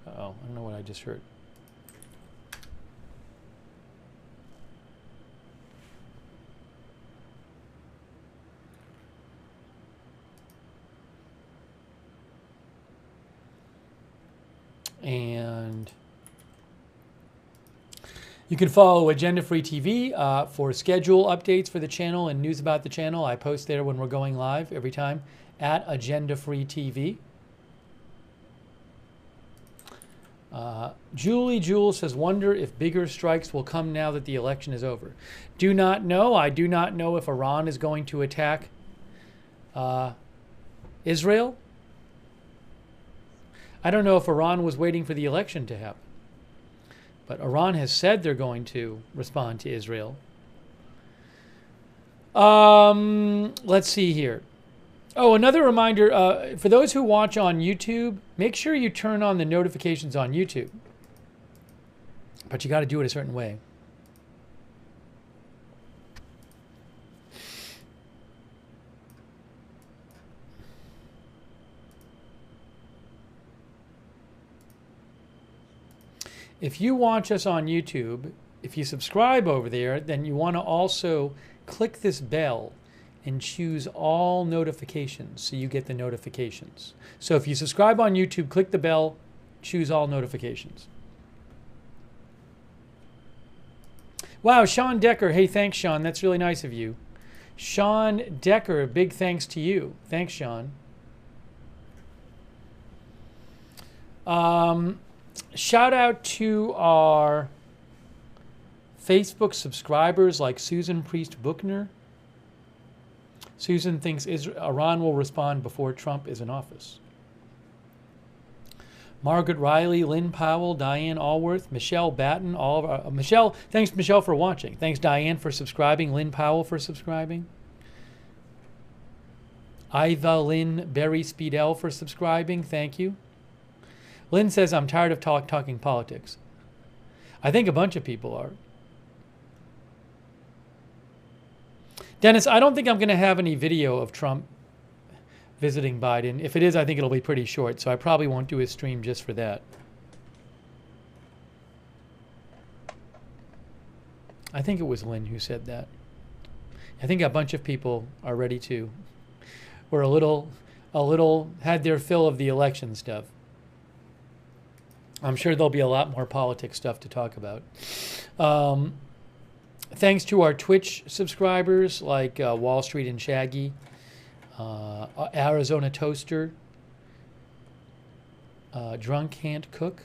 Uh-oh, I don't know what I just heard. And you can follow Agenda Free TV for schedule updates for the channel and news about the channel. I post there when we're going live every time @Agenda Free TV. Julie Jewell says, wonder if bigger strikes will come now that the election is over. Do not know. I do not know if Iran is going to attack Israel. I don't know if Iran was waiting for the election to happen. But Iran has said they're going to respond to Israel. Let's see here. Oh, another reminder, for those who watch on YouTube, make sure you turn on the notifications on YouTube. But you got to do it a certain way. If you watch us on YouTube, if you subscribe over there, then you want to also click this bell and choose all notifications so you get the notifications. So if you subscribe on YouTube, click the bell, choose all notifications. Wow, Sean Decker. Hey, thanks, Sean. That's really nice of you. Sean Decker, big thanks to you. Thanks, Sean. Shout out to our Facebook subscribers like Susan Priest Bookner. Susan thinks Iran will respond before Trump is in office. Margaret Riley, Lynn Powell, Diane Allworth, Michelle Batten, all of our, Michelle, thanks Michelle for watching. Thanks Diane for subscribing, Lynn Powell for subscribing. Iva Lynn Berry Speedell for subscribing, thank you. Lynn says, I'm tired of talking politics. I think a bunch of people are. Dennis, I don't think I'm going to have any video of Trump visiting Biden. If it is, I think it'll be pretty short, so I probably won't do a stream just for that. I think it was Lynn who said that. I think a bunch of people are ready to, or a little had their fill of the election stuff. I'm sure there'll be a lot more politics stuff to talk about. Thanks to our Twitch subscribers like Wall Street and Shaggy, Arizona Toaster, Drunk Can't Cook,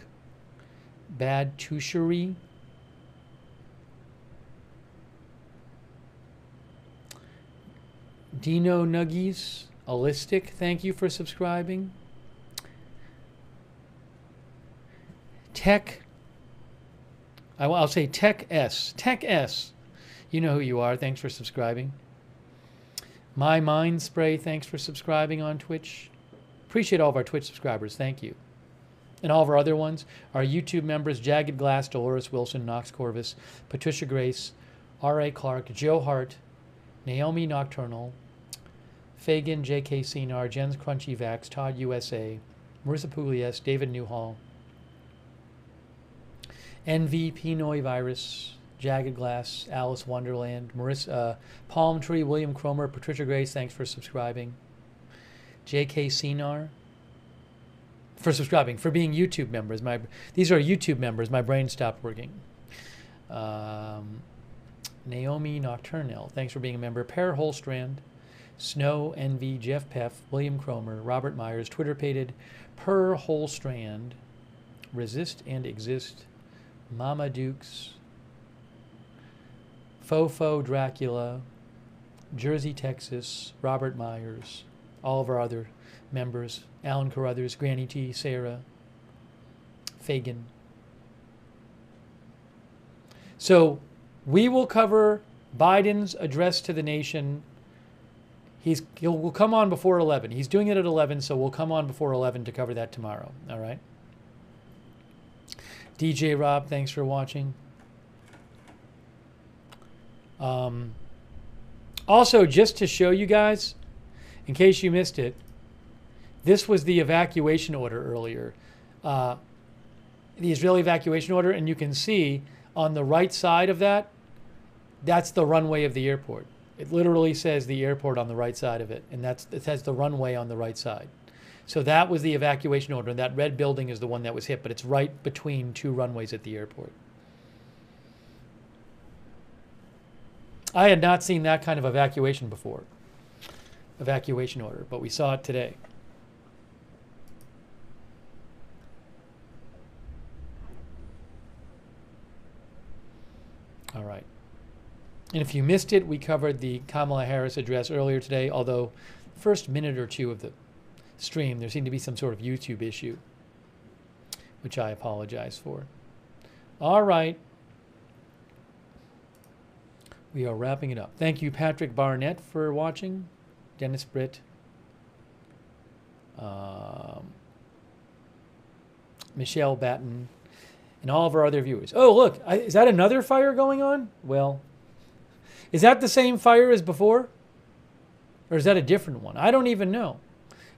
Bad Touchery, Dino Nuggies, Allistic, thank you for subscribing. I'll say Tech S. Tech S. You know who you are. Thanks for subscribing. My Mind Spray, thanks for subscribing on Twitch. Appreciate all of our Twitch subscribers. Thank you. And all of our other ones, our YouTube members, Jagged Glass, Dolores Wilson, Knox Corvus, Patricia Grace, R.A. Clark, Joe Hart, Naomi Nocturnal, Fagan, J.K. Senar, Jens Crunchy Vax, Todd USA, Marissa Pugliese, David Newhall, NV Pinoy Virus, Jagged Glass, Alice Wonderland, Marissa, Palm Tree, William Cromer, Patricia Grace, thanks for subscribing. J.K. Senar, for subscribing, for being YouTube members. These are YouTube members. My brain stopped working. Naomi Nocturnal, thanks for being a member. Per Holstrand, Snow, Envy, Jeff Peff, William Cromer, Robert Myers, Twitter Pated, Per Holstrand, Resist and Exist, Mama Dukes, Fofo Dracula, Jersey, Texas, Robert Myers, all of our other members, Alan Carruthers, Granny T, Sarah, Fagan. So we will cover Biden's address to the nation. We'll come on before 11. He's doing it at 11, so we'll come on before 11 to cover that tomorrow. All right? DJ Rob, thanks for watching. Also, just to show you guys, in case you missed it, this was the evacuation order earlier. The Israeli evacuation order, and you can see on the right side of that, that's the runway of the airport. It literally says the airport on the right side of it, and it has the runway on the right side. So that was the evacuation order, and that red building is the one that was hit, but it's right between two runways at the airport. I had not seen that kind of evacuation before, evacuation order, but we saw it today. All right. And if you missed it, we covered the Kamala Harris address earlier today, although first minute or two of the stream, there seemed to be some sort of YouTube issue. which I apologize for. All right. We are wrapping it up. Thank you, Patrick Barnett, for watching. Dennis Britt. Michelle Batten. And all of our other viewers. Oh, look. Is that another fire going on? Well, is that the same fire as before? Or is that a different one? I don't even know.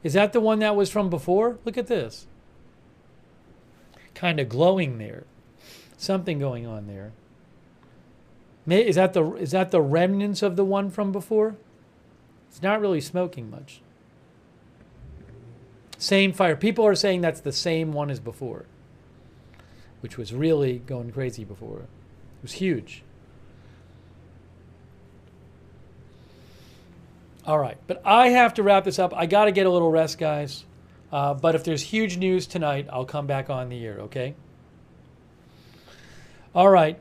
Is that the one that was from before? Look at this. Kind of glowing there. Something going on there. Is that the remnants of the one from before? It's not really smoking much. Same fire. People are saying that's the same one as before, which was really going crazy before. It was huge. All right, but I have to wrap this up. I got to get a little rest, guys. But if there's huge news tonight, I'll come back on the air, okay? All right.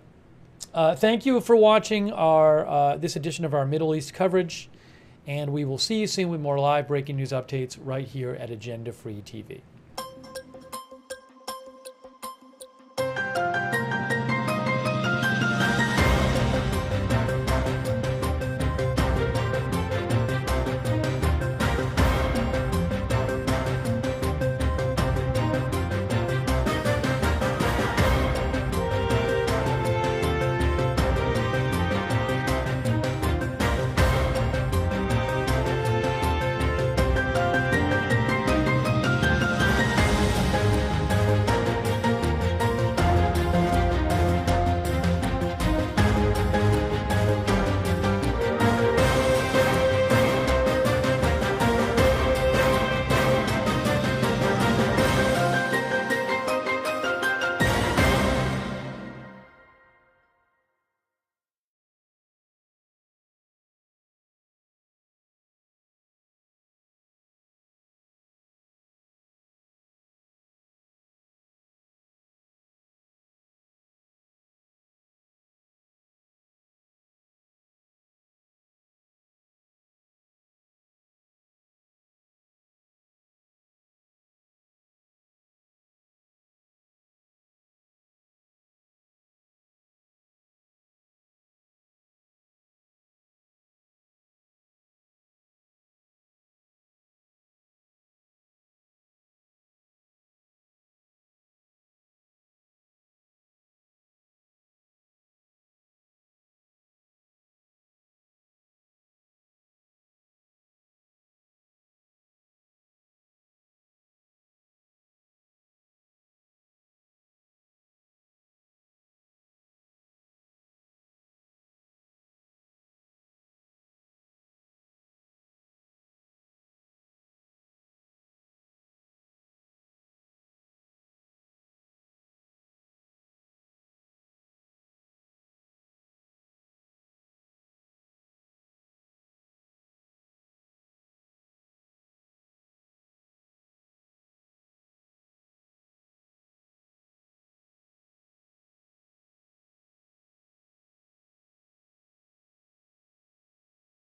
Thank you for watching our this edition of our Middle East coverage, and we will see you soon with more live breaking news updates right here at Agenda Free TV.